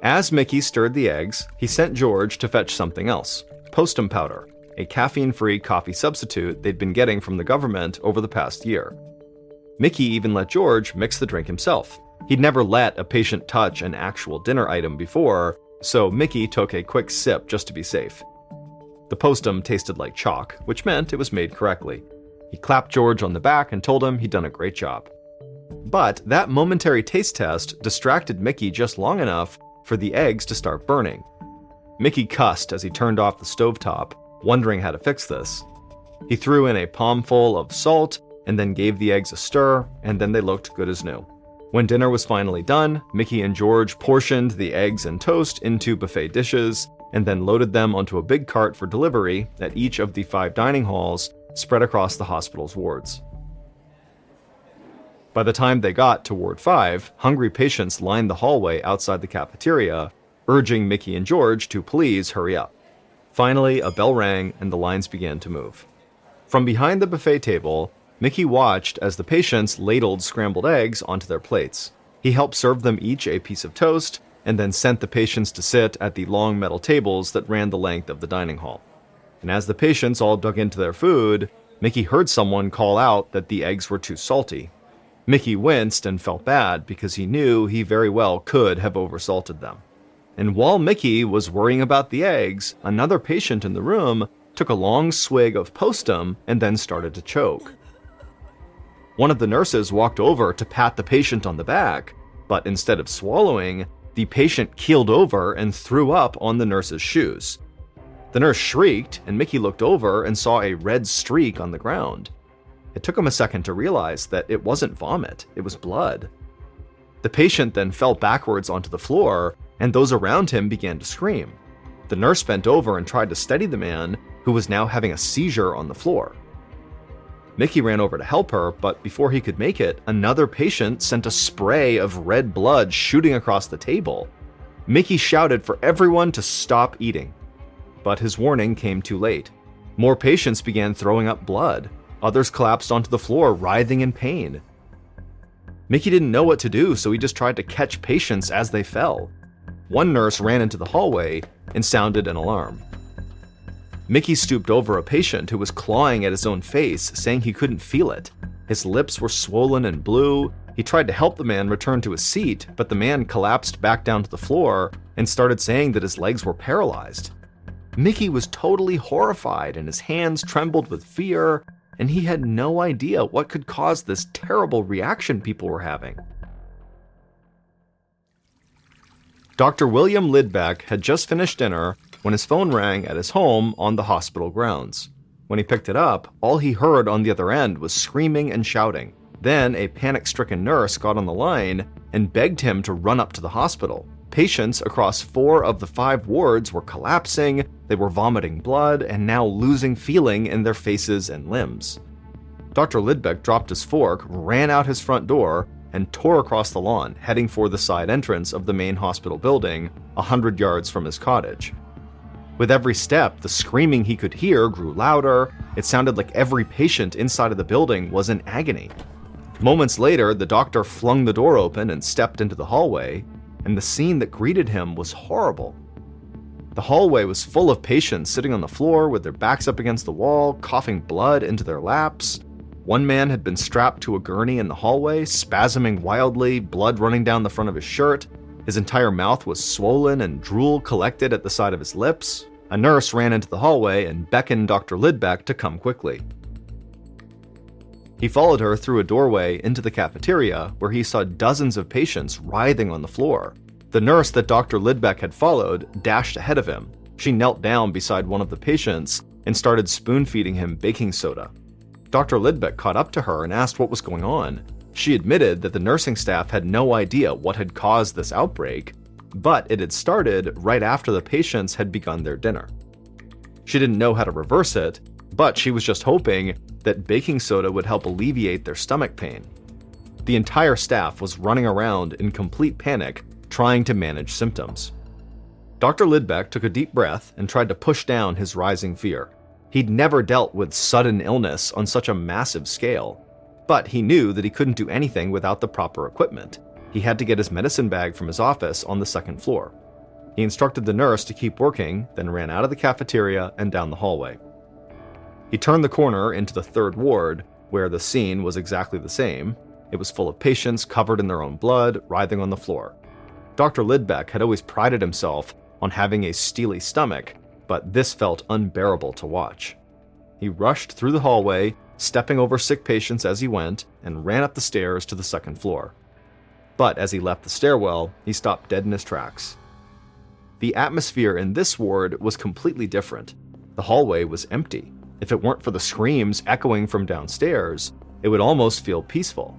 As Mickey stirred the eggs, he sent George to fetch something else, postum powder, a caffeine-free coffee substitute they'd been getting from the government over the past year. Mickey even let George mix the drink himself. He'd never let a patient touch an actual dinner item before, so Mickey took a quick sip just to be safe. The postum tasted like chalk, which meant it was made correctly. He clapped George on the back and told him he'd done a great job. But that momentary taste test distracted Mickey just long enough for the eggs to start burning. Mickey cussed as he turned off the stovetop, wondering how to fix this. He threw in a palmful of salt and then gave the eggs a stir, and then they looked good as new. When dinner was finally done, Mickey and George portioned the eggs and toast into buffet dishes and then loaded them onto a big cart for delivery at each of the 5 dining halls spread across the hospital's wards. By the time they got to Ward 5, hungry patients lined the hallway outside the cafeteria, urging Mickey and George to please hurry up. Finally, a bell rang and the lines began to move. From behind the buffet table, Mickey watched as the patients ladled scrambled eggs onto their plates. He helped serve them each a piece of toast, and then sent the patients to sit at the long metal tables that ran the length of the dining hall. And as the patients all dug into their food, Mickey heard someone call out that the eggs were too salty. Mickey winced and felt bad because he knew he very well could have oversalted them. And while Mickey was worrying about the eggs, another patient in the room took a long swig of postum and then started to choke. One of the nurses walked over to pat the patient on the back, but instead of swallowing, the patient keeled over and threw up on the nurse's shoes. The nurse shrieked, and Mickey looked over and saw a red streak on the ground. It took him a second to realize that it wasn't vomit, it was blood. The patient then fell backwards onto the floor, and those around him began to scream. The nurse bent over and tried to steady the man, who was now having a seizure on the floor. Mickey ran over to help her, but before he could make it, another patient sent a spray of red blood shooting across the table. Mickey shouted for everyone to stop eating. But his warning came too late. More patients began throwing up blood. Others collapsed onto the floor, writhing in pain. Mickey didn't know what to do, so he just tried to catch patients as they fell. One nurse ran into the hallway and sounded an alarm. Mickey stooped over a patient who was clawing at his own face, saying he couldn't feel it. His lips were swollen and blue. He tried to help the man return to his seat, but the man collapsed back down to the floor and started saying that his legs were paralyzed. Mickey was totally horrified and his hands trembled with fear, and he had no idea what could cause this terrible reaction people were having. Dr. William Lidbeck had just finished dinner when his phone rang at his home on the hospital grounds. When he picked it up, all he heard on the other end was screaming and shouting. Then a panic-stricken nurse got on the line and begged him to run up to the hospital. Patients across 4 of the 5 wards were collapsing, they were vomiting blood, and now losing feeling in their faces and limbs. Dr. Lidbeck dropped his fork, ran out his front door, and tore across the lawn, heading for the side entrance of the main hospital building, 100 yards from his cottage. With every step, the screaming he could hear grew louder. It sounded like every patient inside of the building was in agony. Moments later, the doctor flung the door open and stepped into the hallway, and the scene that greeted him was horrible. The hallway was full of patients sitting on the floor with their backs up against the wall, coughing blood into their laps. One man had been strapped to a gurney in the hallway, spasming wildly, blood running down the front of his shirt. His entire mouth was swollen and drool collected at the side of his lips. A nurse ran into the hallway and beckoned Dr. Lidbeck to come quickly. He followed her through a doorway into the cafeteria, where he saw dozens of patients writhing on the floor. The nurse that Dr. Lidbeck had followed dashed ahead of him. She knelt down beside one of the patients and started spoon-feeding him baking soda. Dr. Lidbeck caught up to her and asked what was going on. She admitted that the nursing staff had no idea what had caused this outbreak, but it had started right after the patients had begun their dinner. She didn't know how to reverse it, but she was just hoping that baking soda would help alleviate their stomach pain. The entire staff was running around in complete panic, trying to manage symptoms. Dr. Lidbeck took a deep breath and tried to push down his rising fear. He'd never dealt with sudden illness on such a massive scale, but he knew that he couldn't do anything without the proper equipment. He had to get his medicine bag from his office on the second floor. He instructed the nurse to keep working, then ran out of the cafeteria and down the hallway. He turned the corner into the 3rd ward, where the scene was exactly the same. It was full of patients covered in their own blood, writhing on the floor. Dr. Lidbeck had always prided himself on having a steely stomach, but this felt unbearable to watch. He rushed through the hallway, stepping over sick patients as he went, and ran up the stairs to the 2nd floor. But as he left the stairwell, he stopped dead in his tracks. The atmosphere in this ward was completely different. The hallway was empty. If it weren't for the screams echoing from downstairs, it would almost feel peaceful.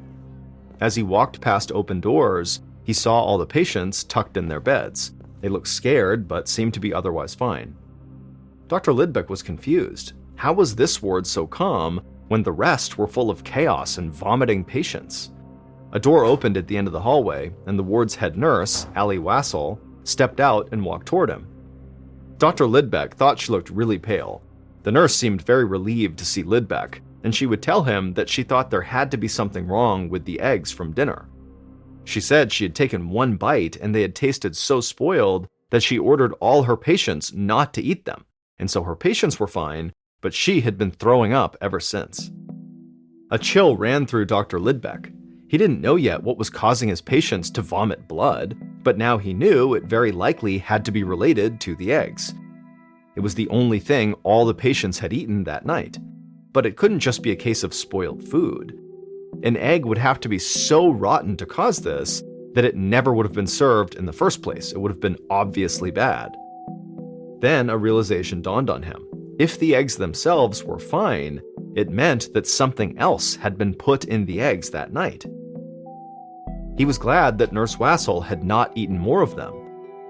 As he walked past open doors, he saw all the patients tucked in their beds. They looked scared, but seemed to be otherwise fine. Dr. Lidbeck was confused. How was this ward so calm when the rest were full of chaos and vomiting patients? A door opened at the end of the hallway, and the ward's head nurse, Allie Wassel, stepped out and walked toward him. Dr. Lidbeck thought she looked really pale. The nurse seemed very relieved to see Lidbeck, and she would tell him that she thought there had to be something wrong with the eggs from dinner. She said she had taken one bite and they had tasted so spoiled that she ordered all her patients not to eat them, and so her patients were fine, but she had been throwing up ever since. A chill ran through Dr. Lidbeck. He didn't know yet what was causing his patients to vomit blood, but now he knew it very likely had to be related to the eggs. It was the only thing all the patients had eaten that night. But it couldn't just be a case of spoiled food. An egg would have to be so rotten to cause this that it never would have been served in the first place. It would have been obviously bad. Then a realization dawned on him. If the eggs themselves were fine, it meant that something else had been put in the eggs that night. He was glad that Nurse Wassel had not eaten more of them.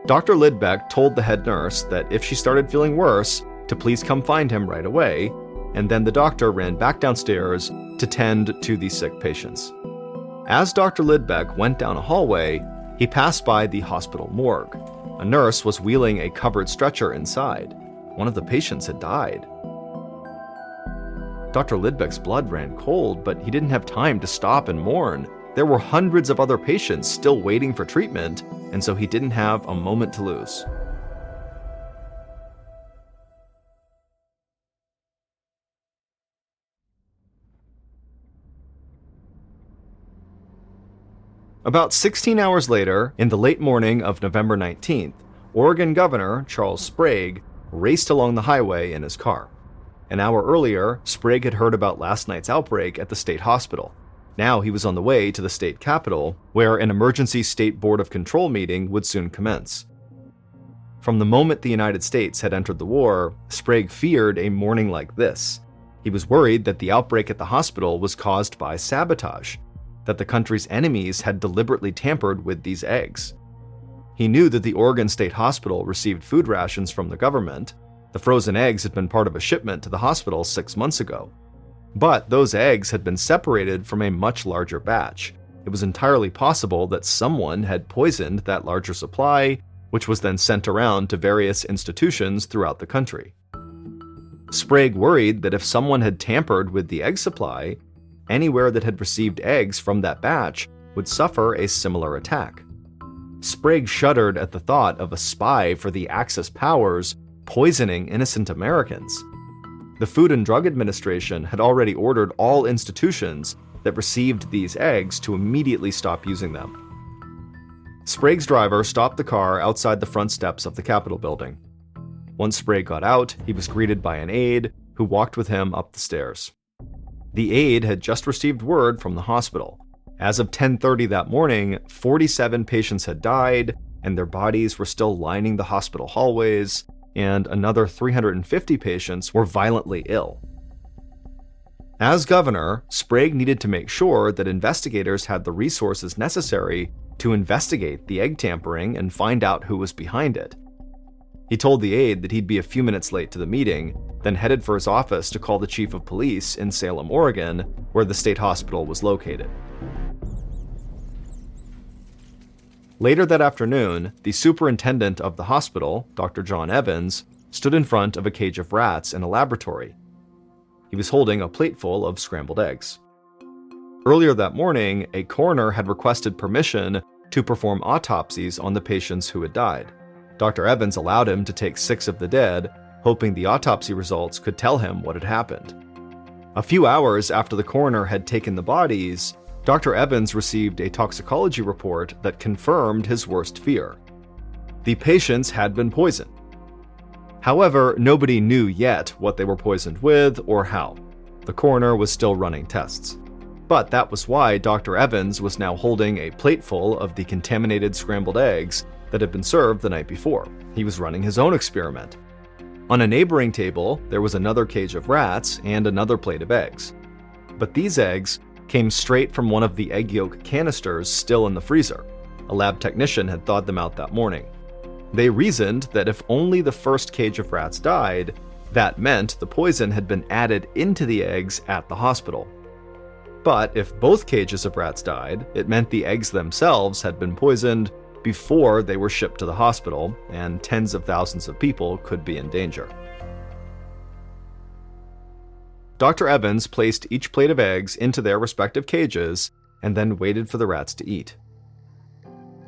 Dr. Lidbeck told the head nurse that if she started feeling worse, to please come find him right away, and then the doctor ran back downstairs to tend to the sick patients. As Dr. Lidbeck went down a hallway, he passed by the hospital morgue. A nurse was wheeling a covered stretcher inside. One of the patients had died. Dr. Lidbeck's blood ran cold, but he didn't have time to stop and mourn. There were hundreds of other patients still waiting for treatment, and so he didn't have a moment to lose. About 16 hours later, in the late morning of November 19th, Oregon Governor Charles Sprague raced along the highway in his car. An hour earlier, Sprague had heard about last night's outbreak at the state hospital. Now he was on the way to the state capitol, where an emergency State Board of Control meeting would soon commence. From the moment the United States had entered the war, Sprague feared a morning like this. He was worried that the outbreak at the hospital was caused by sabotage, that the country's enemies had deliberately tampered with these eggs. He knew that the Oregon State Hospital received food rations from the government. The frozen eggs had been part of a shipment to the hospital 6 months ago. But those eggs had been separated from a much larger batch. It was entirely possible that someone had poisoned that larger supply, which was then sent around to various institutions throughout the country. Sprague worried that if someone had tampered with the egg supply, anywhere that had received eggs from that batch would suffer a similar attack. Sprague shuddered at the thought of a spy for the Axis powers poisoning innocent Americans. The Food and Drug Administration had already ordered all institutions that received these eggs to immediately stop using them. Sprague's driver stopped the car outside the front steps of the Capitol building. Once Sprague got out, he was greeted by an aide who walked with him up the stairs. The aide had just received word from the hospital. As of 10:30 that morning, 47 patients had died, and their bodies were still lining the hospital hallways, and another 350 patients were violently ill. As governor, Sprague needed to make sure that investigators had the resources necessary to investigate the egg tampering and find out who was behind it. He told the aide that he'd be a few minutes late to the meeting, then headed for his office to call the chief of police in Salem, Oregon, where the state hospital was located. Later that afternoon, the superintendent of the hospital, Dr. John Evans, stood in front of a cage of rats in a laboratory. He was holding a plateful of scrambled eggs. Earlier that morning, a coroner had requested permission to perform autopsies on the patients who had died. Dr. Evans allowed him to take 6 of the dead, hoping the autopsy results could tell him what had happened. A few hours after the coroner had taken the bodies, Dr. Evans received a toxicology report that confirmed his worst fear. The patients had been poisoned. However, nobody knew yet what they were poisoned with or how. The coroner was still running tests. But that was why Dr. Evans was now holding a plateful of the contaminated scrambled eggs that had been served the night before. He was running his own experiment. On a neighboring table, there was another cage of rats and another plate of eggs. But these eggs came straight from one of the egg yolk canisters still in the freezer. A lab technician had thawed them out that morning. They reasoned that if only the first cage of rats died, that meant the poison had been added into the eggs at the hospital. But if both cages of rats died, it meant the eggs themselves had been poisoned before they were shipped to the hospital, and tens of thousands of people could be in danger. Dr. Evans placed each plate of eggs into their respective cages and then waited for the rats to eat.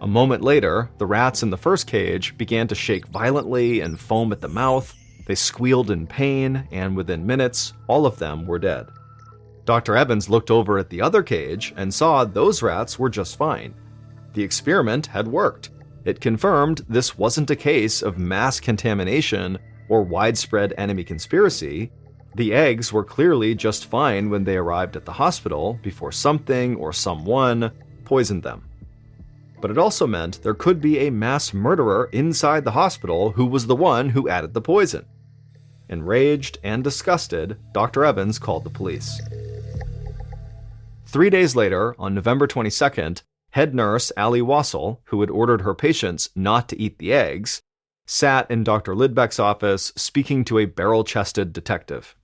A moment later, the rats in the first cage began to shake violently and foam at the mouth. They squealed in pain, and within minutes, all of them were dead. Dr. Evans looked over at the other cage and saw those rats were just fine. The experiment had worked. It confirmed this wasn't a case of mass contamination or widespread enemy conspiracy. The eggs were clearly just fine when they arrived at the hospital before something or someone poisoned them. But it also meant there could be a mass murderer inside the hospital who was the one who added the poison. Enraged and disgusted, Dr. Evans called the police. 3 days later, on November 22nd, head nurse Allie Wassel, who had ordered her patients not to eat the eggs, sat in Dr. Lidbeck's office speaking to a barrel-chested detective.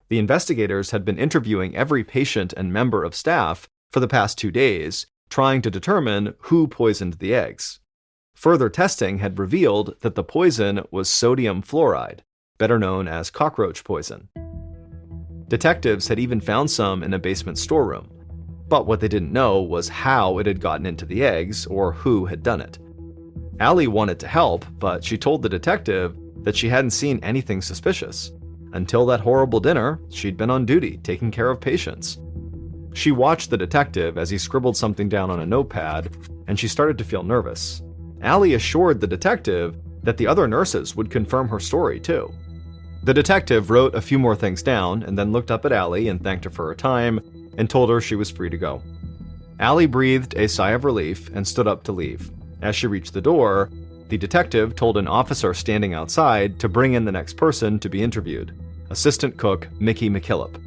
The investigators had been interviewing every patient and member of staff for the past 2 days, trying to determine who poisoned the eggs. Further testing had revealed that the poison was sodium fluoride, better known as cockroach poison. Detectives had even found some in a basement storeroom, but what they didn't know was how it had gotten into the eggs or who had done it. Allie wanted to help, but she told the detective that she hadn't seen anything suspicious. Until that horrible dinner, she'd been on duty, taking care of patients. She watched the detective as he scribbled something down on a notepad, and she started to feel nervous. Allie assured the detective that the other nurses would confirm her story, too. The detective wrote a few more things down and then looked up at Allie and thanked her for her time and told her she was free to go. Allie breathed a sigh of relief and stood up to leave. As she reached the door, the detective told an officer standing outside to bring in the next person to be interviewed, assistant cook Mickey McKillop.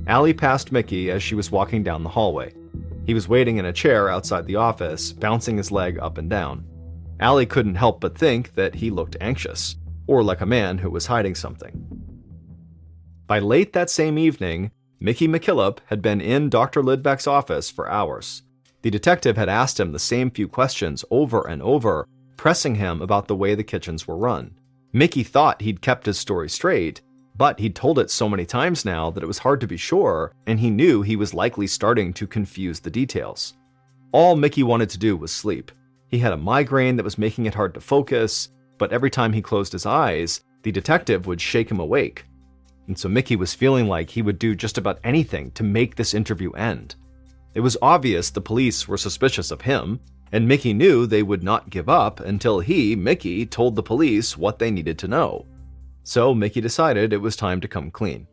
Allie passed Mickey as she was walking down the hallway. He was waiting in a chair outside the office, bouncing his leg up and down. Allie couldn't help but think that he looked anxious, or like a man who was hiding something. By late that same evening, Mickey McKillop had been in Dr. Lidbeck's office for hours. The detective had asked him the same few questions over and over, pressing him about the way the kitchens were run. Mickey thought he'd kept his story straight, but he'd told it so many times now that it was hard to be sure, and he knew he was likely starting to confuse the details. All Mickey wanted to do was sleep. He had a migraine that was making it hard to focus, but every time he closed his eyes, the detective would shake him awake. And so Mickey was feeling like he would do just about anything to make this interview end. It was obvious the police were suspicious of him, and Mickey knew they would not give up until he, Mickey, told the police what they needed to know. So Mickey decided it was time to come clean.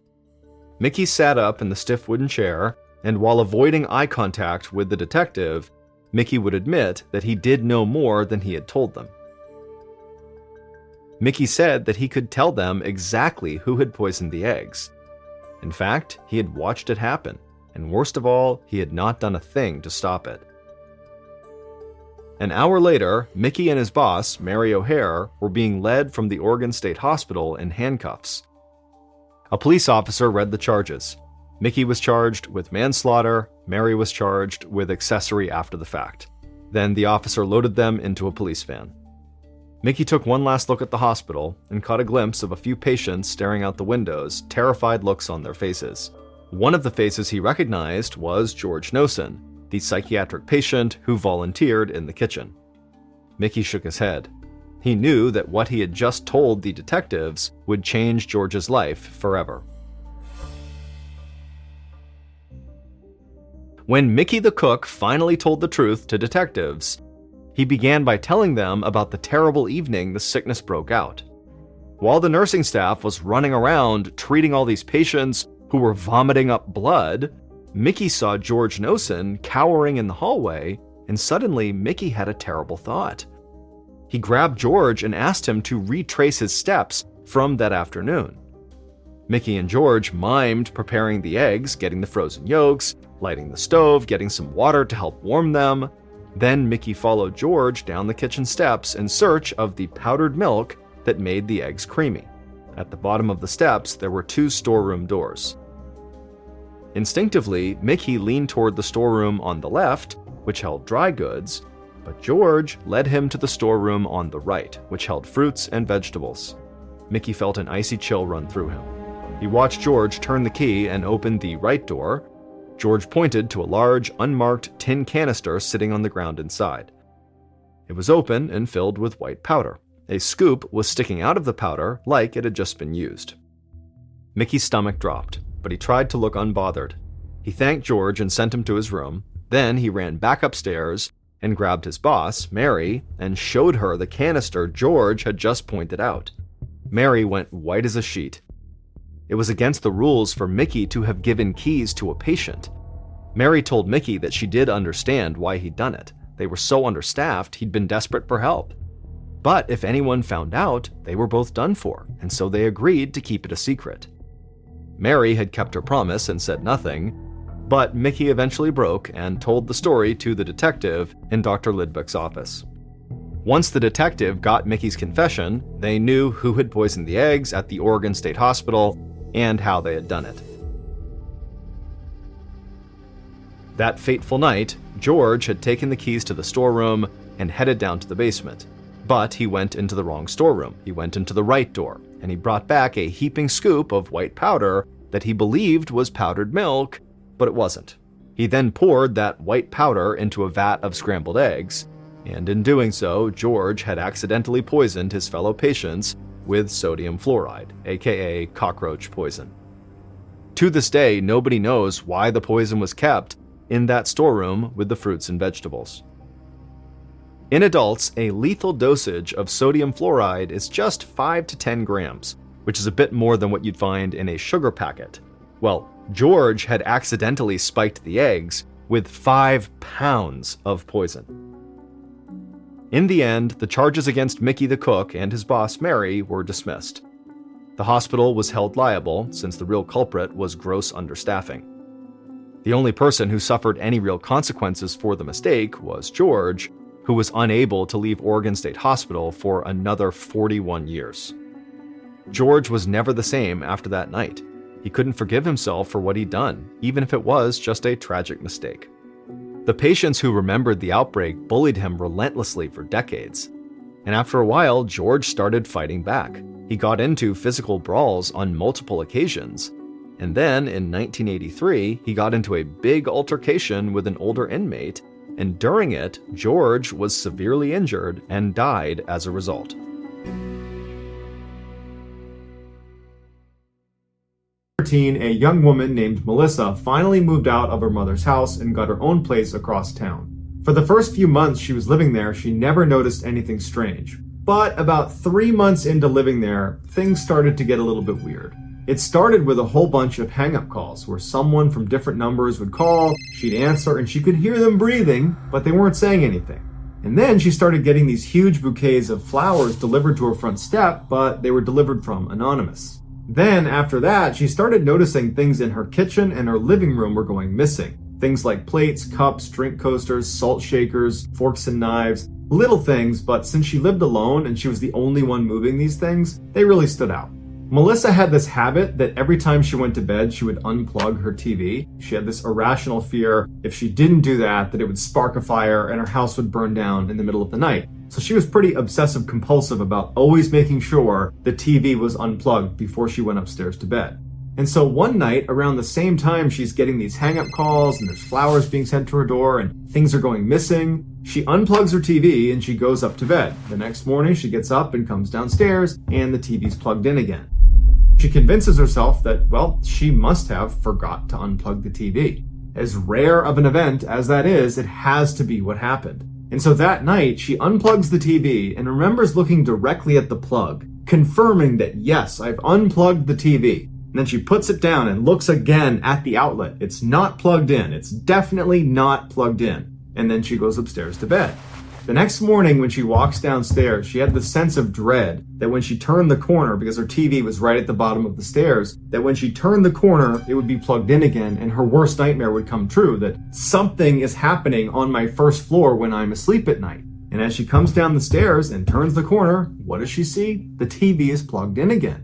Mickey sat up in the stiff wooden chair, and while avoiding eye contact with the detective, Mickey would admit that he did know more than he had told them. Mickey said that he could tell them exactly who had poisoned the eggs. In fact, he had watched it happen, and worst of all, he had not done a thing to stop it. An hour later, Mickey and his boss, Mary O'Hare, were being led from the Oregon State Hospital in handcuffs. A police officer read the charges. Mickey was charged with manslaughter, Mary was charged with accessory after the fact. Then the officer loaded them into a police van. Mickey took one last look at the hospital and caught a glimpse of a few patients staring out the windows, terrified looks on their faces. One of the faces he recognized was George Nosen, the psychiatric patient who volunteered in the kitchen. Mickey shook his head. He knew that what he had just told the detectives would change George's life forever. When Mickey the cook finally told the truth to detectives, he began by telling them about the terrible evening the sickness broke out. While the nursing staff was running around treating all these patients who were vomiting up blood, Mickey saw George Nosen cowering in the hallway, and suddenly Mickey had a terrible thought. He grabbed George and asked him to retrace his steps from that afternoon. Mickey and George mimed preparing the eggs, getting the frozen yolks, lighting the stove, getting some water to help warm them. Then Mickey followed George down the kitchen steps in search of the powdered milk that made the eggs creamy. At the bottom of the steps, there were 2 storeroom doors. Instinctively, Mickey leaned toward the storeroom on the left, which held dry goods, but George led him to the storeroom on the right, which held fruits and vegetables. Mickey felt an icy chill run through him. He watched George turn the key and open the right door. George pointed to a large, unmarked tin canister sitting on the ground inside. It was open and filled with white powder. A scoop was sticking out of the powder like it had just been used. Mickey's stomach dropped, but he tried to look unbothered. He thanked George and sent him to his room. Then he ran back upstairs and grabbed his boss, Mary, and showed her the canister George had just pointed out. Mary went white as a sheet. It was against the rules for Mickey to have given keys to a patient. Mary told Mickey that she did understand why he'd done it. They were so understaffed, he'd been desperate for help. But if anyone found out, they were both done for, and so they agreed to keep it a secret. Mary had kept her promise and said nothing, but Mickey eventually broke and told the story to the detective in Dr. Lidbeck's office. Once the detective got Mickey's confession, they knew who had poisoned the eggs at the Oregon State Hospital and how they had done it. That fateful night, George had taken the keys to the storeroom and headed down to the basement. But he went into the wrong storeroom. He went into the right door, and he brought back a heaping scoop of white powder that he believed was powdered milk, but it wasn't. He then poured that white powder into a vat of scrambled eggs, and in doing so, George had accidentally poisoned his fellow patients with sodium fluoride, aka cockroach poison. To this day, nobody knows why the poison was kept in that storeroom with the fruits and vegetables. In adults, a lethal dosage of sodium fluoride is just 5 to 10 grams, which is a bit more than what you'd find in a sugar packet. Well, George had accidentally spiked the eggs with 5 pounds of poison. In the end, the charges against Mickey the cook and his boss Mary were dismissed. The hospital was held liable since the real culprit was gross understaffing. The only person who suffered any real consequences for the mistake was George, who was unable to leave Oregon State Hospital for another 41 years. George was never the same after that night. He couldn't forgive himself for what he'd done, even if it was just a tragic mistake. The patients who remembered the outbreak bullied him relentlessly for decades. And after a while, George started fighting back. He got into physical brawls on multiple occasions. And then, in 1983, he got into a big altercation with an older inmate, and during it, George was severely injured and died as a result. A young woman named Melissa finally moved out of her mother's house and got her own place across town. For the first few months she was living there, she never noticed anything strange. But about 3 months into living there, things started to get a little bit weird. It started with a whole bunch of hang-up calls where someone from different numbers would call, she'd answer, and she could hear them breathing, but they weren't saying anything. And then she started getting these huge bouquets of flowers delivered to her front step, but they were delivered from anonymous. Then, after that, she started noticing things in her kitchen and her living room were going missing. Things like plates, cups, drink coasters, salt shakers, forks and knives. Little things, but since she lived alone and she was the only one moving these things, they really stood out. Melissa had this habit that every time she went to bed, she would unplug her TV. She had this irrational fear if she didn't do that, that it would spark a fire and her house would burn down in the middle of the night. So she was pretty obsessive compulsive about always making sure the TV was unplugged before she went upstairs to bed. And so one night, around the same time she's getting these hang-up calls and there's flowers being sent to her door and things are going missing, she unplugs her TV and she goes up to bed. The next morning she gets up and comes downstairs and the TV's plugged in again. She convinces herself that, well, she must have forgot to unplug the TV. As rare of an event as that is, it has to be what happened. And so that night, she unplugs the TV and remembers looking directly at the plug, confirming that, yes, I've unplugged the TV. And then she puts it down and looks again at the outlet. It's not plugged in. It's definitely not plugged in. And then she goes upstairs to bed. The next morning when she walks downstairs, she had the sense of dread that when she turned the corner, because her TV was right at the bottom of the stairs, that when she turned the corner, it would be plugged in again and her worst nightmare would come true, that something is happening on my first floor when I'm asleep at night. And as she comes down the stairs and turns the corner, what does she see? The TV is plugged in again.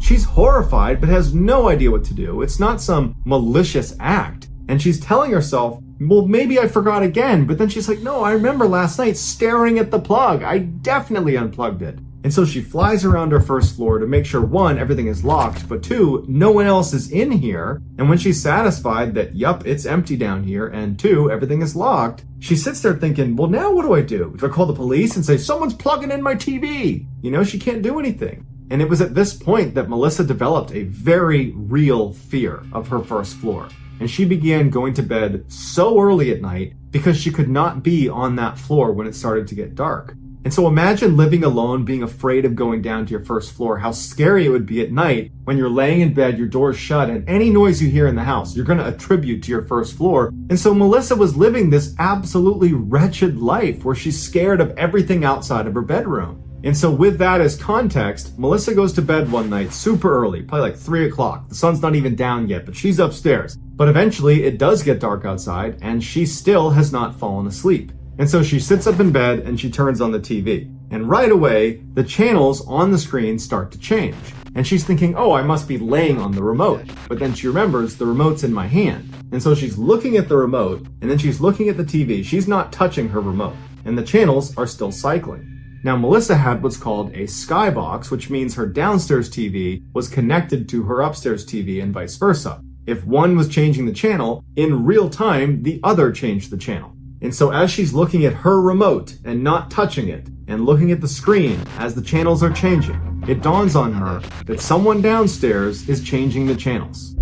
She's horrified but has no idea what to do. It's not some malicious act. And she's telling herself, well, maybe I forgot again. But then she's like, no, I remember last night staring at the plug. I definitely unplugged it. And so she flies around her first floor to make sure, one, everything is locked, but two, no one else is in here. And when she's satisfied that, yup, it's empty down here, and two, everything is locked, she sits there thinking, well, now what do I do? Do I call the police and say, someone's plugging in my TV? She can't do anything. And it was at this point that Melissa developed a very real fear of her first floor. And she began going to bed so early at night because she could not be on that floor when it started to get dark. And so imagine living alone, being afraid of going down to your first floor, how scary it would be at night when you're laying in bed, your door's shut, and any noise you hear in the house, you're going to attribute to your first floor. And so Melissa was living this absolutely wretched life where she's scared of everything outside of her bedroom. And so with that as context, Melissa goes to bed one night super early, probably like 3 o'clock. The sun's not even down yet, but she's upstairs. But eventually it does get dark outside and she still has not fallen asleep. And so she sits up in bed and she turns on the TV. And right away, the channels on the screen start to change. And she's thinking, oh, I must be laying on the remote. But then she remembers the remote's in my hand. And so she's looking at the remote and then she's looking at the TV. She's not touching her remote. And the channels are still cycling. Now, Melissa had what's called a skybox, which means her downstairs TV was connected to her upstairs TV and vice versa. If one was changing the channel, in real time, the other changed the channel. And so as she's looking at her remote and not touching it and looking at the screen as the channels are changing, it dawns on her that someone downstairs is changing the channels.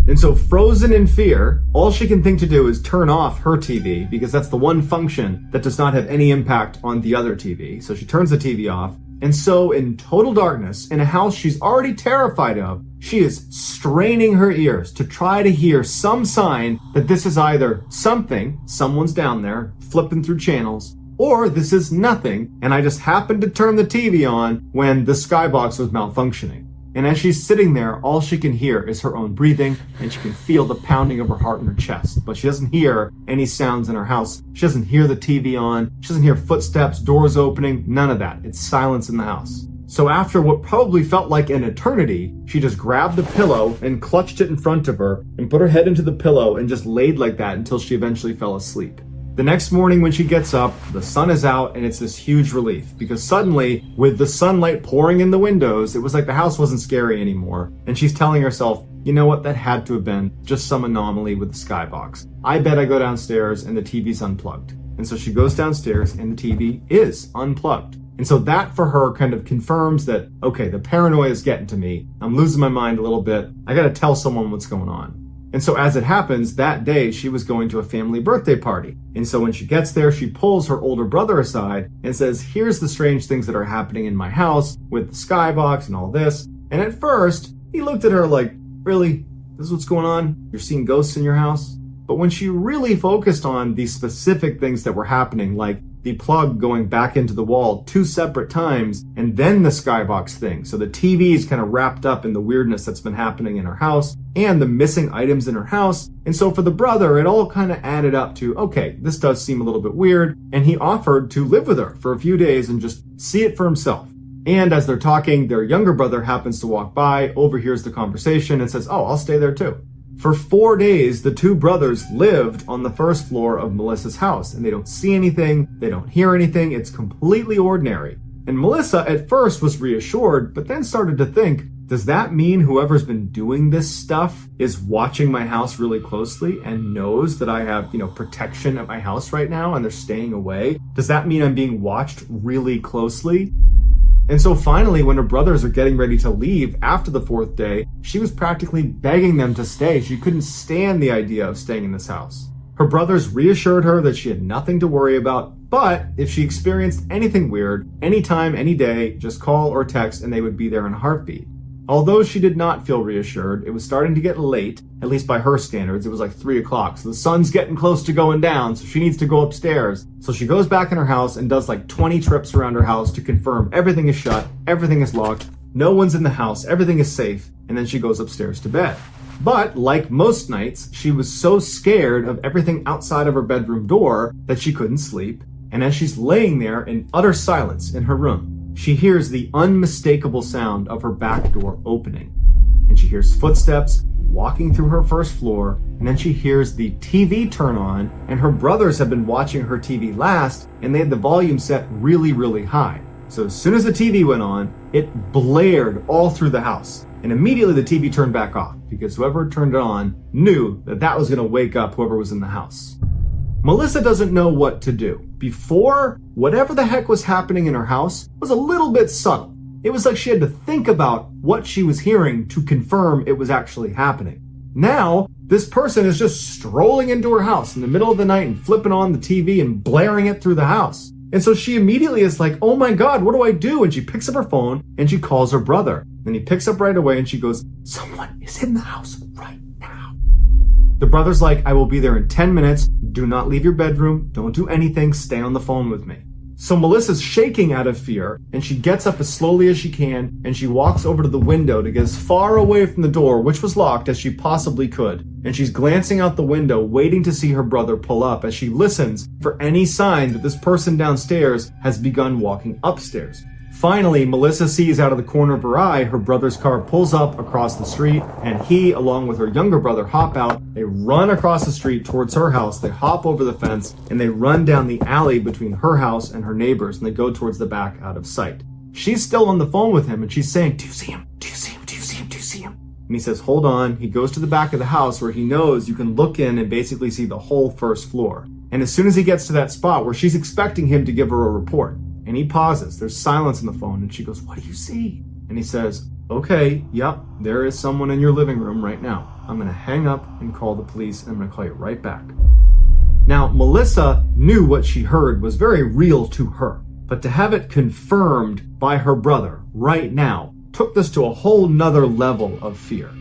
And so frozen in fear, all she can think to do is turn off her TV because that's the one function that does not have any impact on the other TV. So she turns the TV off. And so in total darkness, in a house she's already terrified of, she is straining her ears to try to hear some sign that this is either someone's down there flipping through channels, or this is nothing, and I just happened to turn the TV on when the skybox was malfunctioning. And as she's sitting there, all she can hear is her own breathing, and she can feel the pounding of her heart in her chest. But she doesn't hear any sounds in her house. She doesn't hear the TV on. She doesn't hear footsteps, doors opening, none of that. It's silence in the house. So after what probably felt like an eternity, she just grabbed the pillow and clutched it in front of her and put her head into the pillow and just laid like that until she eventually fell asleep. The next morning when she gets up, the sun is out and it's this huge relief because suddenly, with the sunlight pouring in the windows, it was like the house wasn't scary anymore. And she's telling herself, you know what, that had to have been just some anomaly with the skybox. I bet I go downstairs and the TV's unplugged. And so she goes downstairs and the TV is unplugged. And so that for her kind of confirms that, okay, the paranoia is getting to me. I'm losing my mind a little bit. I gotta tell someone what's going on. And so as it happens, that day she was going to a family birthday party. And so when she gets there, she pulls her older brother aside and says, here's the strange things that are happening in my house with the skybox and all this. And at first, he looked at her like, really? This is what's going on? You're seeing ghosts in your house? But when she really focused on the specific things that were happening, like the plug going back into the wall 2 separate times, and then the skybox thing. So the TV is kind of wrapped up in the weirdness that's been happening in her house and the missing items in her house. And so for the brother, it all kind of added up to, okay, this does seem a little bit weird. And he offered to live with her for a few days and just see it for himself. And as they're talking, their younger brother happens to walk by, overhears the conversation and says, oh, I'll stay there too. For 4 days, the two brothers lived on the first floor of Melissa's house, and they don't see anything, they don't hear anything, it's completely ordinary. And Melissa at first was reassured, but then started to think, does that mean whoever's been doing this stuff is watching my house really closely and knows that I have, protection at my house right now and they're staying away? Does that mean I'm being watched really closely? And so finally, when her brothers are getting ready to leave after the 4th day, she was practically begging them to stay. She couldn't stand the idea of staying in this house. Her brothers reassured her that she had nothing to worry about, but if she experienced anything weird, anytime, any day, just call or text and they would be there in a heartbeat. Although she did not feel reassured, it was starting to get late, at least by her standards. It was like 3 o'clock, so the sun's getting close to going down, so she needs to go upstairs. So she goes back in her house and does like 20 trips around her house to confirm everything is shut, everything is locked, no one's in the house, everything is safe, and then she goes upstairs to bed. But like most nights, she was so scared of everything outside of her bedroom door that she couldn't sleep. And as she's laying there in utter silence in her room, she hears the unmistakable sound of her back door opening. And she hears footsteps walking through her first floor, and then she hears the TV turn on, and her brothers have been watching her TV last, and they had the volume set really, really high. So as soon as the TV went on, it blared all through the house. And immediately the TV turned back off because whoever turned it on knew that that was going to wake up whoever was in the house. Melissa doesn't know what to do. Before, whatever the heck was happening in her house was a little bit subtle. It was like she had to think about what she was hearing to confirm it was actually happening. Now, this person is just strolling into her house in the middle of the night and flipping on the TV and blaring it through the house. And so she immediately is like, oh my God, what do I do? And she picks up her phone and she calls her brother. Then he picks up right away and she goes, someone is in the house right now. The brother's like, I will be there in 10 minutes. Do not leave your bedroom. Don't do anything. Stay on the phone with me. So Melissa's shaking out of fear and she gets up as slowly as she can and she walks over to the window to get as far away from the door, which was locked, as she possibly could. And she's glancing out the window, waiting to see her brother pull up as she listens for any sign that this person downstairs has begun walking upstairs. Finally, Melissa sees out of the corner of her eye her brother's car pulls up across the street, and he, along with her younger brother, hop out. They run across the street towards her house. They hop over the fence, and they run down the alley between her house and her neighbors, and they go towards the back out of sight. She's still on the phone with him, and she's saying, do you see him? Do you see him? Do you see him? Do you see him? And he says, hold on. He goes to the back of the house where he knows you can look in and basically see the whole first floor. And as soon as he gets to that spot where she's expecting him to give her a report, and he pauses. There's silence on the phone, and she goes, what do you see? And he says, okay, yep, there is someone in your living room right now. I'm going to hang up and call the police, and I'm going to call you right back. Now, Melissa knew what she heard was very real to her, but to have it confirmed by her brother right now took this to a whole nother level of fear.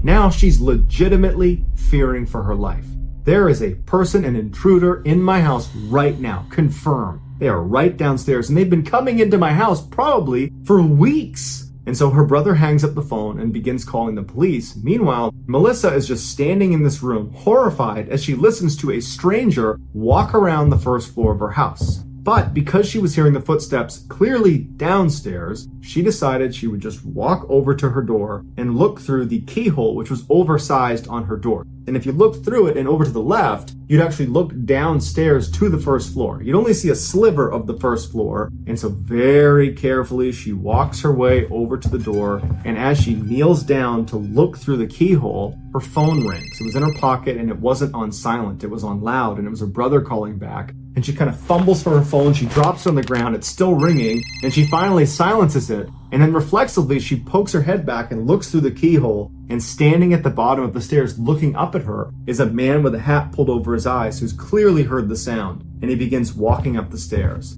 Now she's legitimately fearing for her life. There is a person, an intruder in my house right now, confirmed. They are right downstairs, and they've been coming into my house probably for weeks. And so her brother hangs up the phone and begins calling the police. Meanwhile, Melissa is just standing in this room, horrified, as she listens to a stranger walk around the first floor of her house. But because she was hearing the footsteps clearly downstairs, she decided she would just walk over to her door and look through the keyhole, which was oversized on her door. And if you looked through it and over to the left, you'd actually look downstairs to the first floor. You'd only see a sliver of the first floor. And so very carefully, she walks her way over to the door. And as she kneels down to look through the keyhole, her phone rings. It was in her pocket and it wasn't on silent. It was on loud, and it was her brother calling back. And she kind of fumbles for her phone. She drops it on the ground. It's still ringing. And she finally silences it. And then reflexively, she pokes her head back and looks through the keyhole. And standing at the bottom of the stairs, looking up at her, is a man with a hat pulled over his eyes who's clearly heard the sound. And he begins walking up the stairs.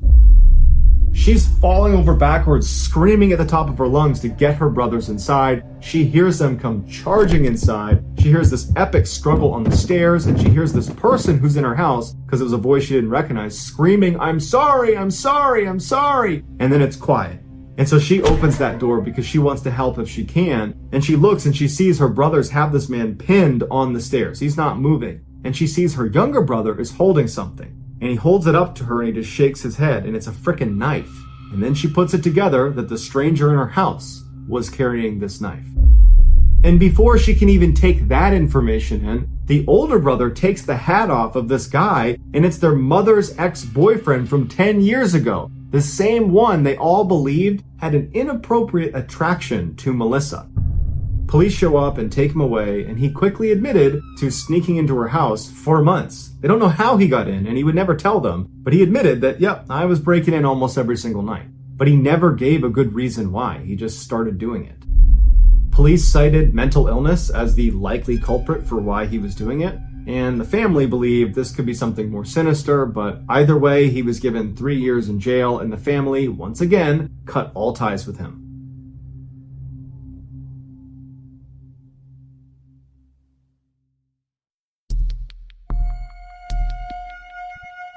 She's falling over backwards, screaming at the top of her lungs to get her brothers inside. She hears them come charging inside. She hears this epic struggle on the stairs, and she hears this person who's in her house, because it was a voice she didn't recognize, screaming, I'm sorry, I'm sorry, I'm sorry. And then it's quiet. And so she opens that door because she wants to help if she can. And she looks and she sees her brothers have this man pinned on the stairs. He's not moving. And she sees her younger brother is holding something. And he holds it up to her and he just shakes his head, and it's a frickin' knife. And then she puts it together that the stranger in her house was carrying this knife. And before she can even take that information in, the older brother takes the hat off of this guy, and it's their mother's ex-boyfriend from 10 years ago. The same one they all believed had an inappropriate attraction to Melissa. Police show up and take him away, and he quickly admitted to sneaking into her house for months. They don't know how he got in, and he would never tell them, but he admitted that, yep, I was breaking in almost every single night. But he never gave a good reason why. He just started doing it. Police cited mental illness as the likely culprit for why he was doing it, and the family believed this could be something more sinister, but either way, he was given 3 years in jail, and the family, once again, cut all ties with him.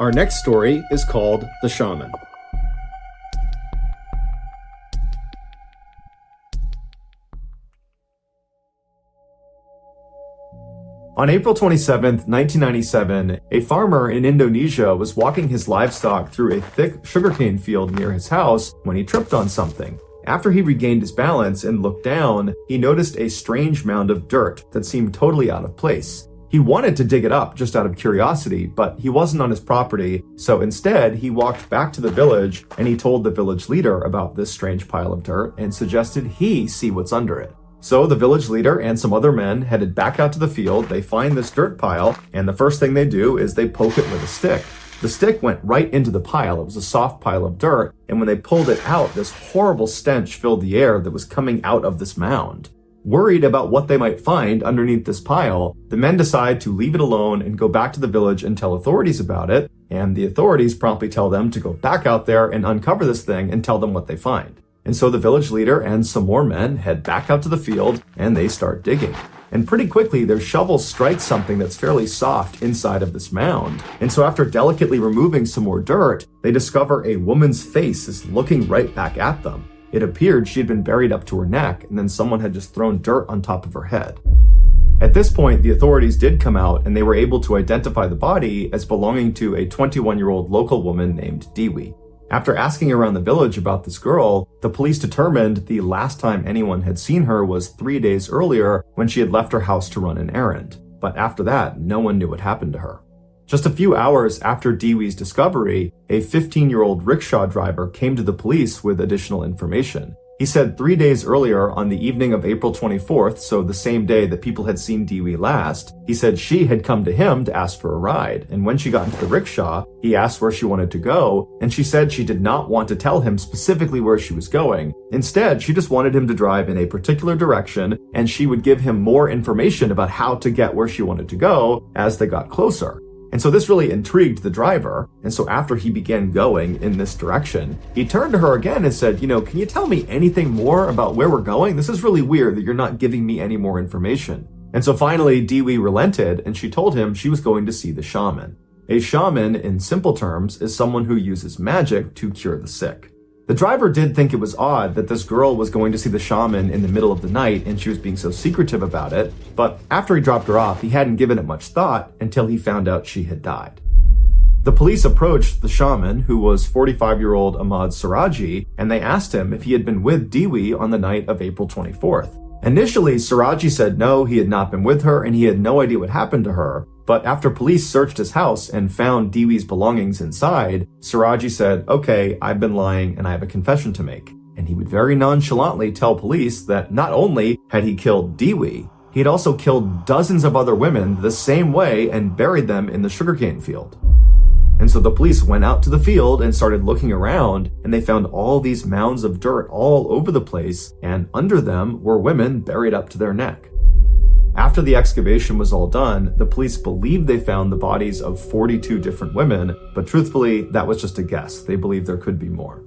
Our next story is called The Shaman. On April 27, 1997, a farmer in Indonesia was walking his livestock through a thick sugarcane field near his house when he tripped on something. After he regained his balance and looked down, he noticed a strange mound of dirt that seemed totally out of place. He wanted to dig it up just out of curiosity, but he wasn't on his property, so instead he walked back to the village and he told the village leader about this strange pile of dirt and suggested he see what's under it. So the village leader and some other men headed back out to the field. They find this dirt pile, and the first thing they do is they poke it with a stick. The stick went right into the pile. It was a soft pile of dirt, and when they pulled it out, this horrible stench filled the air that was coming out of this mound. Worried about what they might find underneath this pile, the men decide to leave it alone and go back to the village and tell authorities about it, and the authorities promptly tell them to go back out there and uncover this thing and tell them what they find. And so the village leader and some more men head back out to the field and they start digging. And pretty quickly, their shovels strike something that's fairly soft inside of this mound. And so after delicately removing some more dirt, they discover a woman's face is looking right back at them. It appeared she had been buried up to her neck, and then someone had just thrown dirt on top of her head. At this point, the authorities did come out, and they were able to identify the body as belonging to a 21-year-old local woman named Dewey. After asking around the village about this girl, the police determined the last time anyone had seen her was 3 days earlier when she had left her house to run an errand. But after that, no one knew what happened to her. Just a few hours after Dewey's discovery, a 15-year-old rickshaw driver came to the police with additional information. He said 3 days earlier, on the evening of April 24th, so the same day that people had seen Dewey last, he said she had come to him to ask for a ride, and when she got into the rickshaw, he asked where she wanted to go, and she said she did not want to tell him specifically where she was going. Instead, she just wanted him to drive in a particular direction, and she would give him more information about how to get where she wanted to go as they got closer. And so this really intrigued the driver. And so after he began going in this direction, he turned to her again and said, can you tell me anything more about where we're going? This is really weird that you're not giving me any more information. And so finally, Dewey relented and she told him she was going to see the shaman. A shaman, in simple terms, is someone who uses magic to cure the sick. The driver did think it was odd that this girl was going to see the shaman in the middle of the night and she was being so secretive about it, but after he dropped her off, he hadn't given it much thought until he found out she had died. The police approached the shaman, who was 45-year-old Ahmad Siraji, and they asked him if he had been with Dewey on the night of April 24th. Initially, Siraji said no, he had not been with her and he had no idea what happened to her. But after police searched his house and found Dewey's belongings inside, Siraji said, okay, I've been lying and I have a confession to make. And he would very nonchalantly tell police that not only had he killed Dewey, he had also killed dozens of other women the same way and buried them in the sugarcane field. And so the police went out to the field and started looking around, and they found all these mounds of dirt all over the place, and under them were women buried up to their neck. After the excavation was all done, the police believed they found the bodies of 42 different women, but truthfully, that was just a guess. They believed there could be more.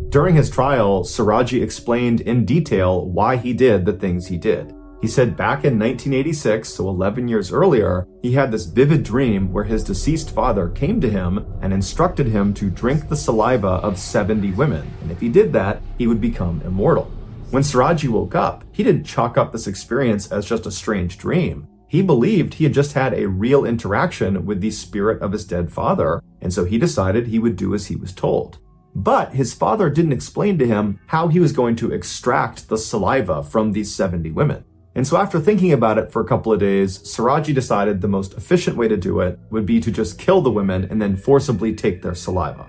During his trial, Siraji explained in detail why he did the things he did. He said back in 1986, so 11 years earlier, he had this vivid dream where his deceased father came to him and instructed him to drink the saliva of 70 women, and if he did that, he would become immortal. When Siraji woke up, he didn't chalk up this experience as just a strange dream. He believed he had just had a real interaction with the spirit of his dead father, and so he decided he would do as he was told. But his father didn't explain to him how he was going to extract the saliva from these 70 women. And so after thinking about it for a couple of days, Siraji decided the most efficient way to do it would be to just kill the women and then forcibly take their saliva.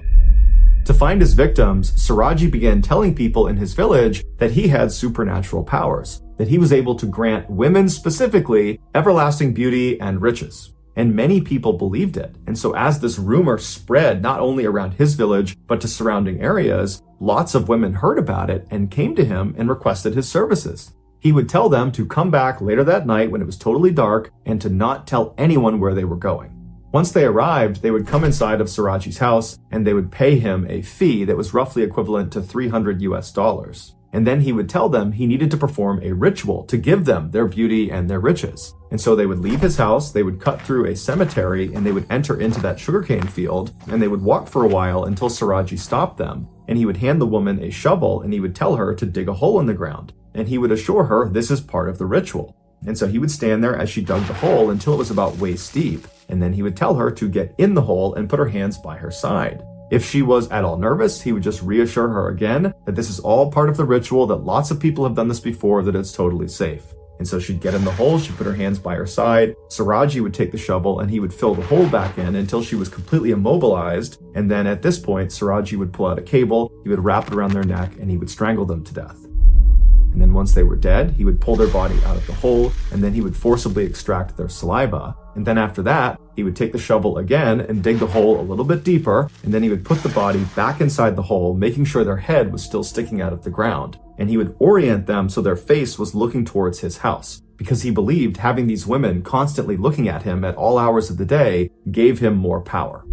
To find his victims, Siraji began telling people in his village that he had supernatural powers, that he was able to grant women specifically everlasting beauty and riches. And many people believed it. And so as this rumor spread not only around his village, but to surrounding areas, lots of women heard about it and came to him and requested his services. He would tell them to come back later that night when it was totally dark and to not tell anyone where they were going. Once they arrived, they would come inside of Siraji's house and they would pay him a fee that was roughly equivalent to $300. And then he would tell them he needed to perform a ritual to give them their beauty and their riches. And so they would leave his house, they would cut through a cemetery, and they would enter into that sugarcane field, and they would walk for a while until Siraji stopped them. And he would hand the woman a shovel and he would tell her to dig a hole in the ground. And he would assure her this is part of the ritual. And so he would stand there as she dug the hole until it was about waist deep. And then he would tell her to get in the hole and put her hands by her side. If she was at all nervous, he would just reassure her again that this is all part of the ritual, that lots of people have done this before, that it's totally safe. And so she'd get in the hole, she'd put her hands by her side, Siraji would take the shovel and he would fill the hole back in until she was completely immobilized. And then at this point, Siraji would pull out a cable, he would wrap it around their neck, and he would strangle them to death. And then once they were dead, he would pull their body out of the hole, and then he would forcibly extract their saliva. And then after that, he would take the shovel again and dig the hole a little bit deeper, and then he would put the body back inside the hole, making sure their head was still sticking out of the ground. And he would orient them so their face was looking towards his house, because he believed having these women constantly looking at him at all hours of the day gave him more power.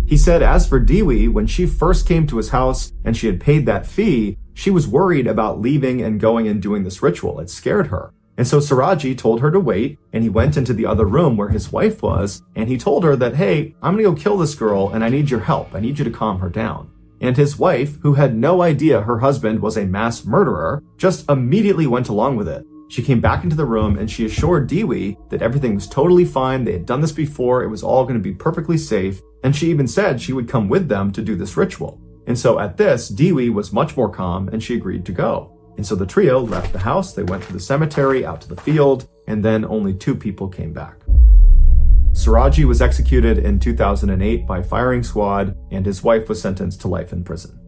He said as for Dewi, when she first came to his house and she had paid that fee, she was worried about leaving and going and doing this ritual. It scared her. And so Siraji told her to wait, and he went into the other room where his wife was, and he told her that, hey, I'm gonna go kill this girl and I need your help. I need you to calm her down. And his wife, who had no idea her husband was a mass murderer, just immediately went along with it. She came back into the room and she assured Dewi that everything was totally fine. They had done this before. It was all going to be perfectly safe. And she even said she would come with them to do this ritual. And so at this, Dewi was much more calm and she agreed to go. And so the trio left the house. They went to the cemetery, out to the field, and then only 2 people came back. Siraji was executed in 2008 by firing squad, and his wife was sentenced to life in prison.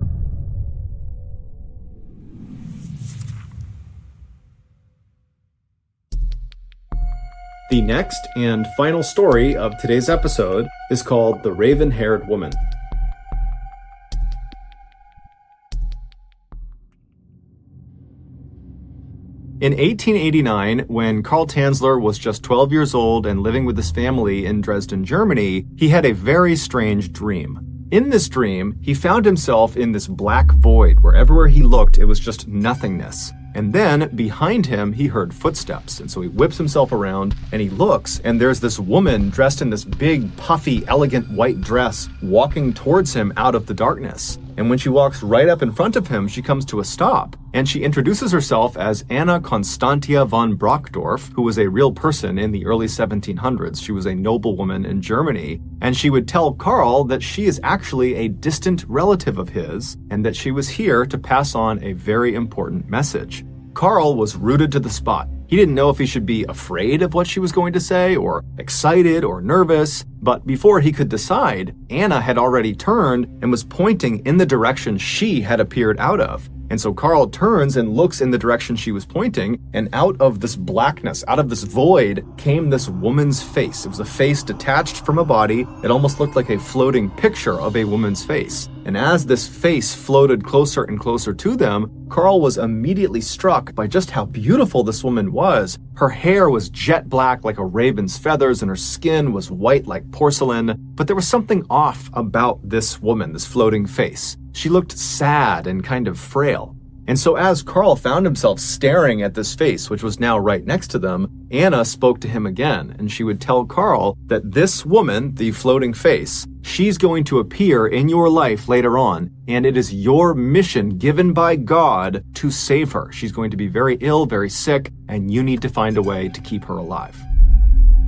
The next and final story of today's episode is called The Raven-Haired Woman. In 1889, when Karl Tanzler was just 12 years old and living with his family in Dresden, Germany, he had a very strange dream. In this dream, he found himself in this black void where everywhere he looked, it was just nothingness. And then, behind him, he heard footsteps. And so he whips himself around, and he looks, and there's this woman dressed in this big, puffy, elegant white dress walking towards him out of the darkness. And when she walks right up in front of him, she comes to a stop. And she introduces herself as Anna Constantia von Brockdorf, who was a real person in the early 1700s. She was a noblewoman in Germany. And she would tell Karl that she is actually a distant relative of his, and that she was here to pass on a very important message. Karl was rooted to the spot. He didn't know if he should be afraid of what she was going to say, or excited or nervous, but before he could decide, Anna had already turned and was pointing in the direction she had appeared out of. And so Karl turns and looks in the direction she was pointing, and out of this blackness, out of this void, came this woman's face. It was a face detached from a body. It almost looked like a floating picture of a woman's face. And as this face floated closer and closer to them, Karl was immediately struck by just how beautiful this woman was. Her hair was jet black like a raven's feathers, and her skin was white like porcelain. But there was something off about this woman, this floating face. She looked sad and kind of frail. And so as Karl found himself staring at this face, which was now right next to them, Anna spoke to him again, and she would tell Karl that this woman, the floating face, she's going to appear in your life later on, and it is your mission given by God to save her. She's going to be very ill, very sick, and you need to find a way to keep her alive.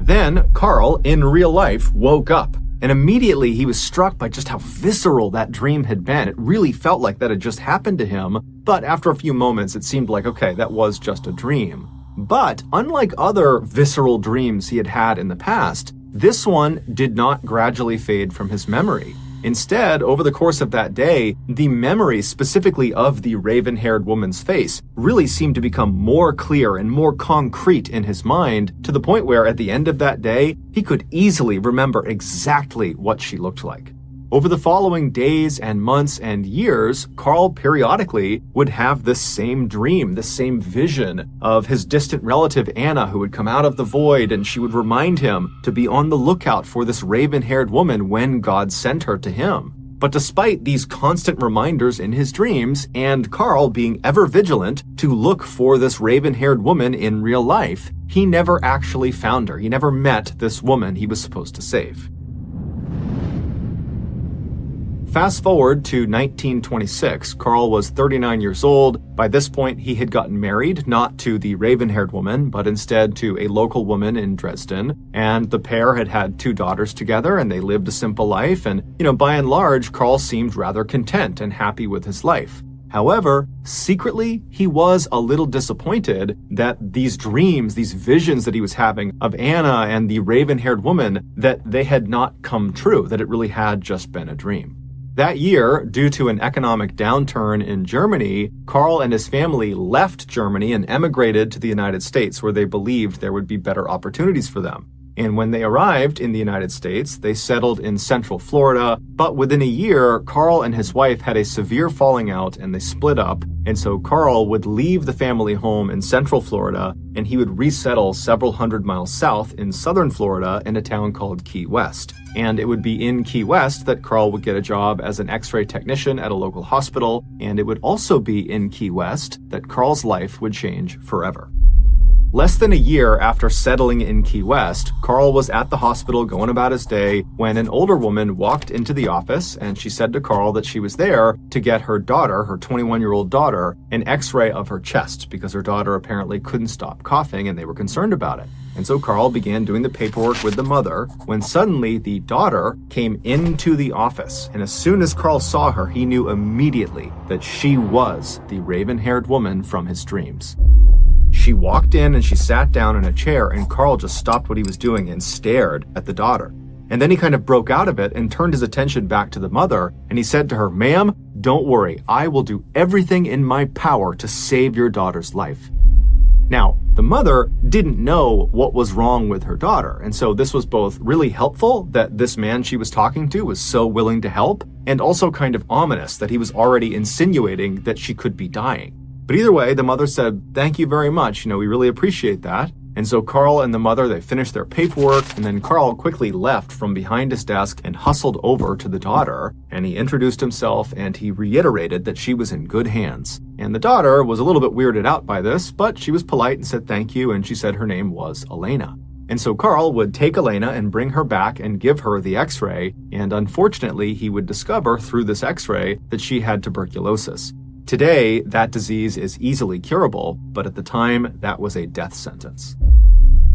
Then Karl, in real life, woke up. And immediately he was struck by just how visceral that dream had been. It really felt like that had just happened to him. But after a few moments, it seemed like, okay, that was just a dream. But unlike other visceral dreams he had had in the past, this one did not gradually fade from his memory. Instead, over the course of that day, the memory specifically of the raven-haired woman's face really seemed to become more clear and more concrete in his mind, to the point where at the end of that day, he could easily remember exactly what she looked like. Over the following days and months and years, Karl periodically would have this same dream, this same vision of his distant relative Anna, who would come out of the void, and she would remind him to be on the lookout for this raven-haired woman when God sent her to him. But despite these constant reminders in his dreams, and Karl being ever vigilant to look for this raven-haired woman in real life, he never actually found her. He never met this woman he was supposed to save. Fast forward to 1926, Karl was 39 years old. By this point, he had gotten married, not to the raven-haired woman, but instead to a local woman in Dresden. And the pair had had 2 daughters together, and they lived a simple life. And, by and large, Karl seemed rather content and happy with his life. However, secretly, he was a little disappointed that these dreams, these visions that he was having of Anna and the raven-haired woman, that they had not come true, that it really had just been a dream. That year, due to an economic downturn in Germany, Carl and his family left Germany and emigrated to the United States, where they believed there would be better opportunities for them. And when they arrived in the United States, they settled in Central Florida, but within a year, Carl and his wife had a severe falling out and they split up, and so Carl would leave the family home in Central Florida and he would resettle several hundred miles south in Southern Florida in a town called Key West. And it would be in Key West that Carl would get a job as an X-ray technician at a local hospital, and it would also be in Key West that Carl's life would change forever. Less than a year after settling in Key West, Carl was at the hospital going about his day when an older woman walked into the office and she said to Carl that she was there to get her daughter, her 21-year-old daughter, an X-ray of her chest because her daughter apparently couldn't stop coughing and they were concerned about it. And so Carl began doing the paperwork with the mother when suddenly the daughter came into the office. And as soon as Carl saw her, he knew immediately that she was the raven-haired woman from his dreams. She walked in and she sat down in a chair and Carl just stopped what he was doing and stared at the daughter. And then he kind of broke out of it and turned his attention back to the mother and he said to her, "Ma'am, don't worry, I will do everything in my power to save your daughter's life." Now, the mother didn't know what was wrong with her daughter, and so this was both really helpful that this man she was talking to was so willing to help, and also kind of ominous that he was already insinuating that she could be dying. But either way, the mother said, "Thank you very much, we really appreciate that." And so Carl and the mother, they finished their paperwork, and then Carl quickly left from behind his desk and hustled over to the daughter, and he introduced himself and he reiterated that she was in good hands. And the daughter was a little bit weirded out by this, but she was polite and said thank you, and she said her name was Elena. And so Carl would take Elena and bring her back and give her the X-ray, and unfortunately he would discover through this X-ray that she had tuberculosis. Today, that disease is easily curable, but at the time, that was a death sentence.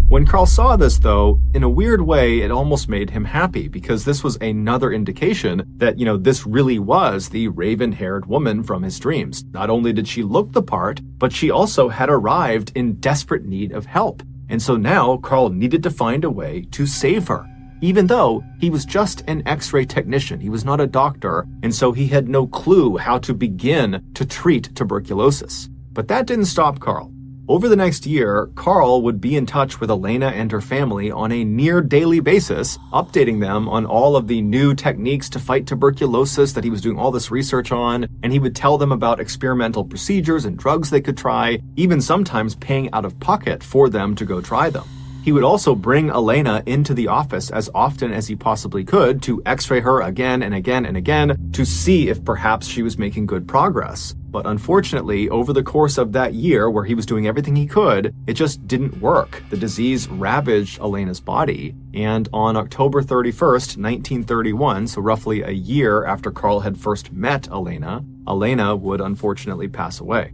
When Carl saw this, though, in a weird way, it almost made him happy because this was another indication that, this really was the raven-haired woman from his dreams. Not only did she look the part, but she also had arrived in desperate need of help. And so now Carl needed to find a way to save her. Even though he was just an X-ray technician, he was not a doctor, and so he had no clue how to begin to treat tuberculosis. But that didn't stop Carl. Over the next year, Carl would be in touch with Elena and her family on a near daily basis, updating them on all of the new techniques to fight tuberculosis that he was doing all this research on, and he would tell them about experimental procedures and drugs they could try, even sometimes paying out of pocket for them to go try them. He would also bring Elena into the office as often as he possibly could to X-ray her again and again and again to see if perhaps she was making good progress. But unfortunately, over the course of that year where he was doing everything he could, it just didn't work. The disease ravaged Elena's body, and on October 31st, 1931, so roughly a year after Carl had first met Elena, Elena would unfortunately pass away.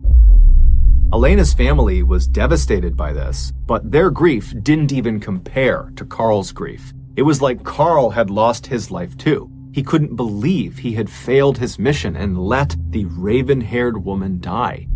Elena's family was devastated by this, but their grief didn't even compare to Carl's grief. It was like Carl had lost his life too. He couldn't believe he had failed his mission and let the raven-haired woman die.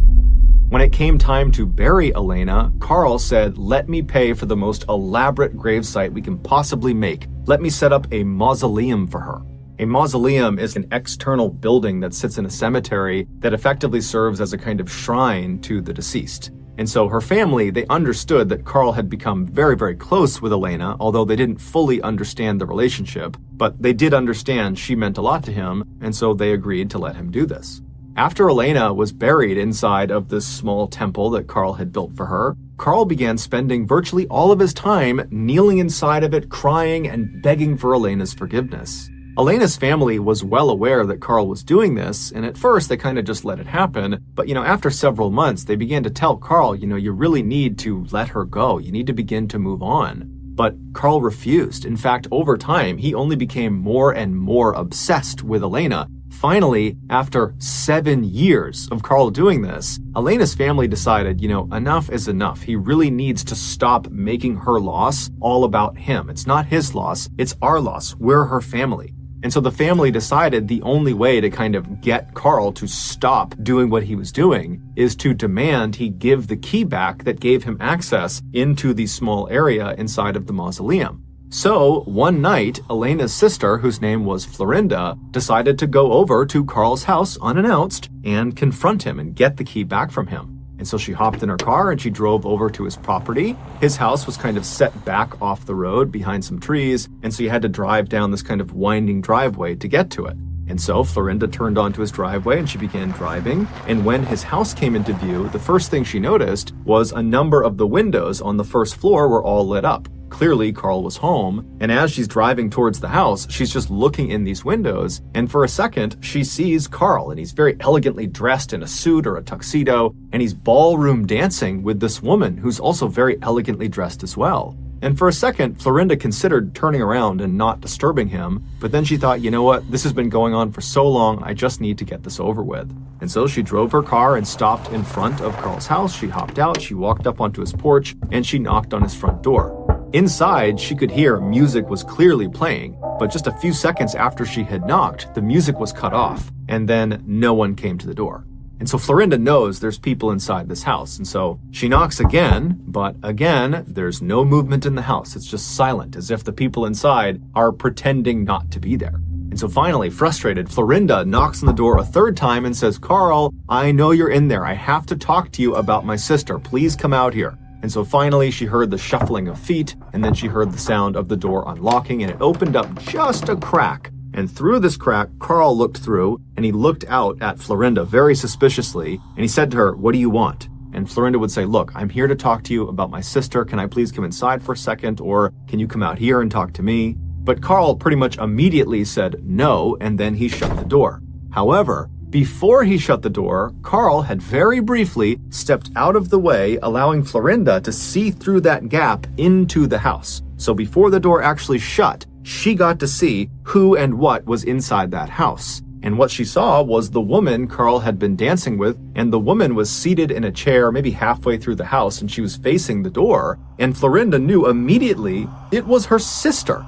When it came time to bury Elena, Carl said, "Let me pay for the most elaborate gravesite we can possibly make. Let me set up a mausoleum for her." A mausoleum is an external building that sits in a cemetery that effectively serves as a kind of shrine to the deceased. And so her family, they understood that Carl had become very, very close with Elena, although they didn't fully understand the relationship, but they did understand she meant a lot to him, and so they agreed to let him do this. After Elena was buried inside of this small temple that Carl had built for her, Carl began spending virtually all of his time kneeling inside of it, crying and begging for Elena's forgiveness. Elena's family was well aware that Carl was doing this, and at first they kind of just let it happen, but after several months they began to tell Carl, you really need to let her go, you need to begin to move on. But Carl refused. In fact, over time, he only became more and more obsessed with Elena. Finally, after 7 years of Carl doing this, Elena's family decided, enough is enough. He really needs to stop making her loss all about him. It's not his loss, it's our loss. We're her family. And so the family decided the only way to kind of get Carl to stop doing what he was doing is to demand he give the key back that gave him access into the small area inside of the mausoleum. So one night, Elena's sister, whose name was Florinda, decided to go over to Carl's house unannounced and confront him and get the key back from him. And so she hopped in her car and she drove over to his property. His house was kind of set back off the road behind some trees, and so you had to drive down this kind of winding driveway to get to it. And so Florinda turned onto his driveway and she began driving. And when his house came into view, the first thing she noticed was a number of the windows on the first floor were all lit up. Clearly, Carl was home, and as she's driving towards the house, she's just looking in these windows, and for a second, she sees Carl, and he's very elegantly dressed in a suit or a tuxedo, and he's ballroom dancing with this woman who's also very elegantly dressed as well. And for a second, Florinda considered turning around and not disturbing him, but then she thought, you know what, this has been going on for so long, I just need to get this over with. And so she drove her car and stopped in front of Carl's house. She hopped out, she walked up onto his porch, and she knocked on his front door. Inside, she could hear music was clearly playing, but just a few seconds after she had knocked, the music was cut off, and then no one came to the door. And so Florinda knows there's people inside this house, and so she knocks again, but again, there's no movement in the house. It's just silent, as if the people inside are pretending not to be there. And so finally, frustrated, Florinda knocks on the door a third time and says, "Carl, I know you're in there. I have to talk to you about my sister. Please come out here." And so finally she heard the shuffling of feet, and then she heard the sound of the door unlocking, and it opened up just a crack. And through this crack, Carl looked through, and he looked out at Florinda very suspiciously, and he said to her, "What do you want?" And Florinda would say, "Look, I'm here to talk to you about my sister. Can I please come inside for a second, or can you come out here and talk to me?" But Carl pretty much immediately said no, and then he shut the door. However, before he shut the door, Carl had very briefly stepped out of the way, allowing Florinda to see through that gap into the house. So before the door actually shut, she got to see who and what was inside that house. And what she saw was the woman Carl had been dancing with, and the woman was seated in a chair maybe halfway through the house, and she was facing the door, and Florinda knew immediately it was her sister.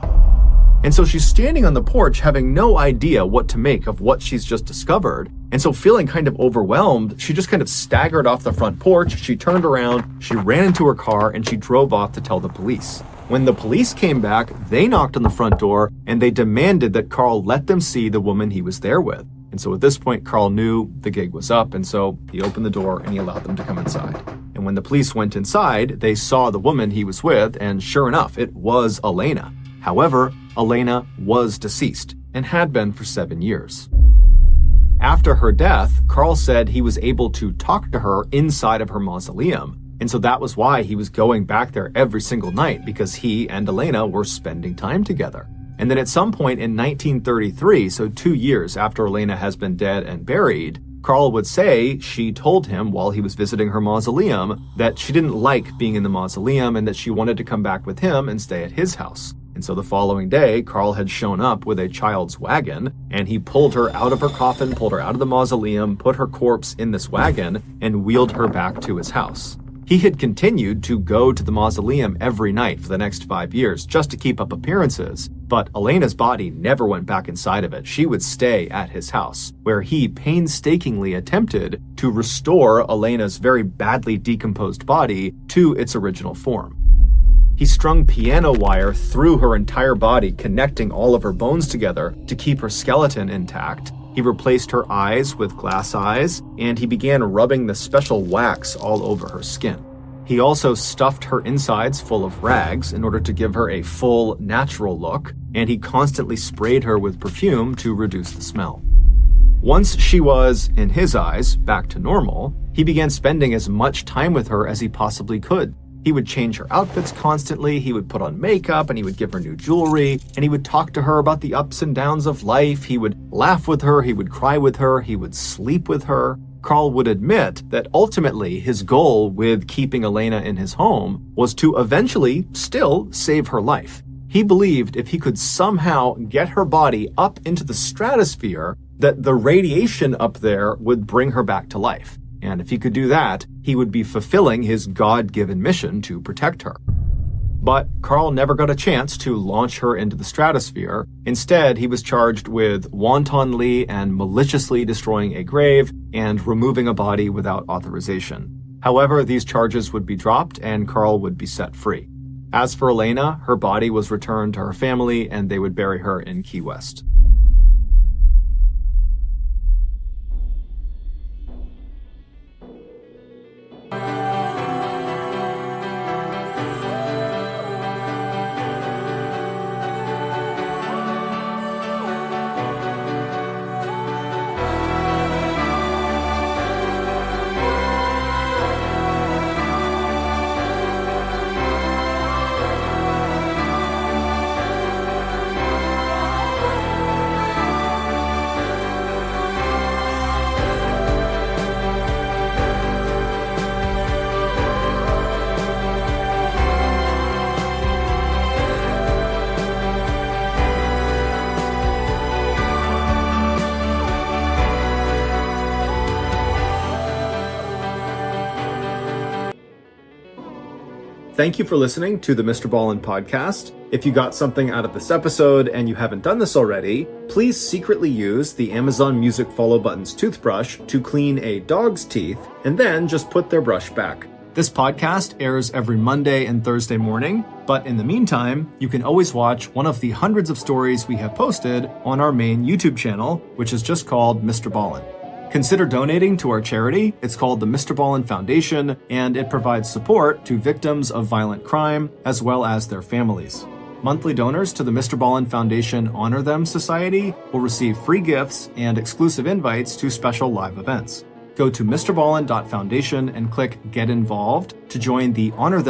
And so she's standing on the porch having no idea what to make of what she's just discovered. And so feeling kind of overwhelmed, she just kind of staggered off the front porch, she turned around, she ran into her car, and she drove off to tell the police. When the police came back, they knocked on the front door, and they demanded that Carl let them see the woman he was there with. And so at this point, Carl knew the gig was up, and so he opened the door and he allowed them to come inside. And when the police went inside, they saw the woman he was with, and sure enough, it was Elena. However, Elena was deceased and had been for 7 years. After her death, Carl said he was able to talk to her inside of her mausoleum, and so that was why he was going back there every single night, because he and Elena were spending time together. And then at some point in 1933, so 2 years after Elena has been dead and buried, Carl would say she told him while he was visiting her mausoleum that she didn't like being in the mausoleum and that she wanted to come back with him and stay at his house. And so the following day, Carl had shown up with a child's wagon, and he pulled her out of her coffin, pulled her out of the mausoleum, put her corpse in this wagon, and wheeled her back to his house. He had continued to go to the mausoleum every night for the next 5 years just to keep up appearances, but Elena's body never went back inside of it. She would stay at his house, where he painstakingly attempted to restore Elena's very badly decomposed body to its original form. He strung piano wire through her entire body, connecting all of her bones together to keep her skeleton intact. He replaced her eyes with glass eyes, and he began rubbing the special wax all over her skin. He also stuffed her insides full of rags in order to give her a full, natural look, and he constantly sprayed her with perfume to reduce the smell. Once she was, in his eyes, back to normal, he began spending as much time with her as he possibly could. He would change her outfits constantly, he would put on makeup, and he would give her new jewelry, and he would talk to her about the ups and downs of life. He would laugh with her, he would cry with her, he would sleep with her. Carl would admit that ultimately his goal with keeping Elena in his home was to eventually still save her life. He believed if he could somehow get her body up into the stratosphere, that the radiation up there would bring her back to life. And if he could do that, he would be fulfilling his God-given mission to protect her. But Carl never got a chance to launch her into the stratosphere. Instead, he was charged with wantonly and maliciously destroying a grave and removing a body without authorization. However, these charges would be dropped and Carl would be set free. As for Elena, her body was returned to her family and they would bury her in Key West. Thank you for listening to the Mr. Ballin podcast. If you got something out of this episode and you haven't done this already, please secretly use the Amazon Music Follow Button's toothbrush to clean a dog's teeth and then just put their brush back. This podcast airs every Monday and Thursday morning, but in the meantime, you can always watch one of the hundreds of stories we have posted on our main YouTube channel, which is just called Mr. Ballin. Consider donating to our charity. It's called the Mr. Ballin Foundation, and it provides support to victims of violent crime as well as their families. Monthly donors to the Mr. Ballin Foundation Honor Them Society will receive free gifts and exclusive invites to special live events. Go to mrballin.foundation and click Get Involved to join the Honor Them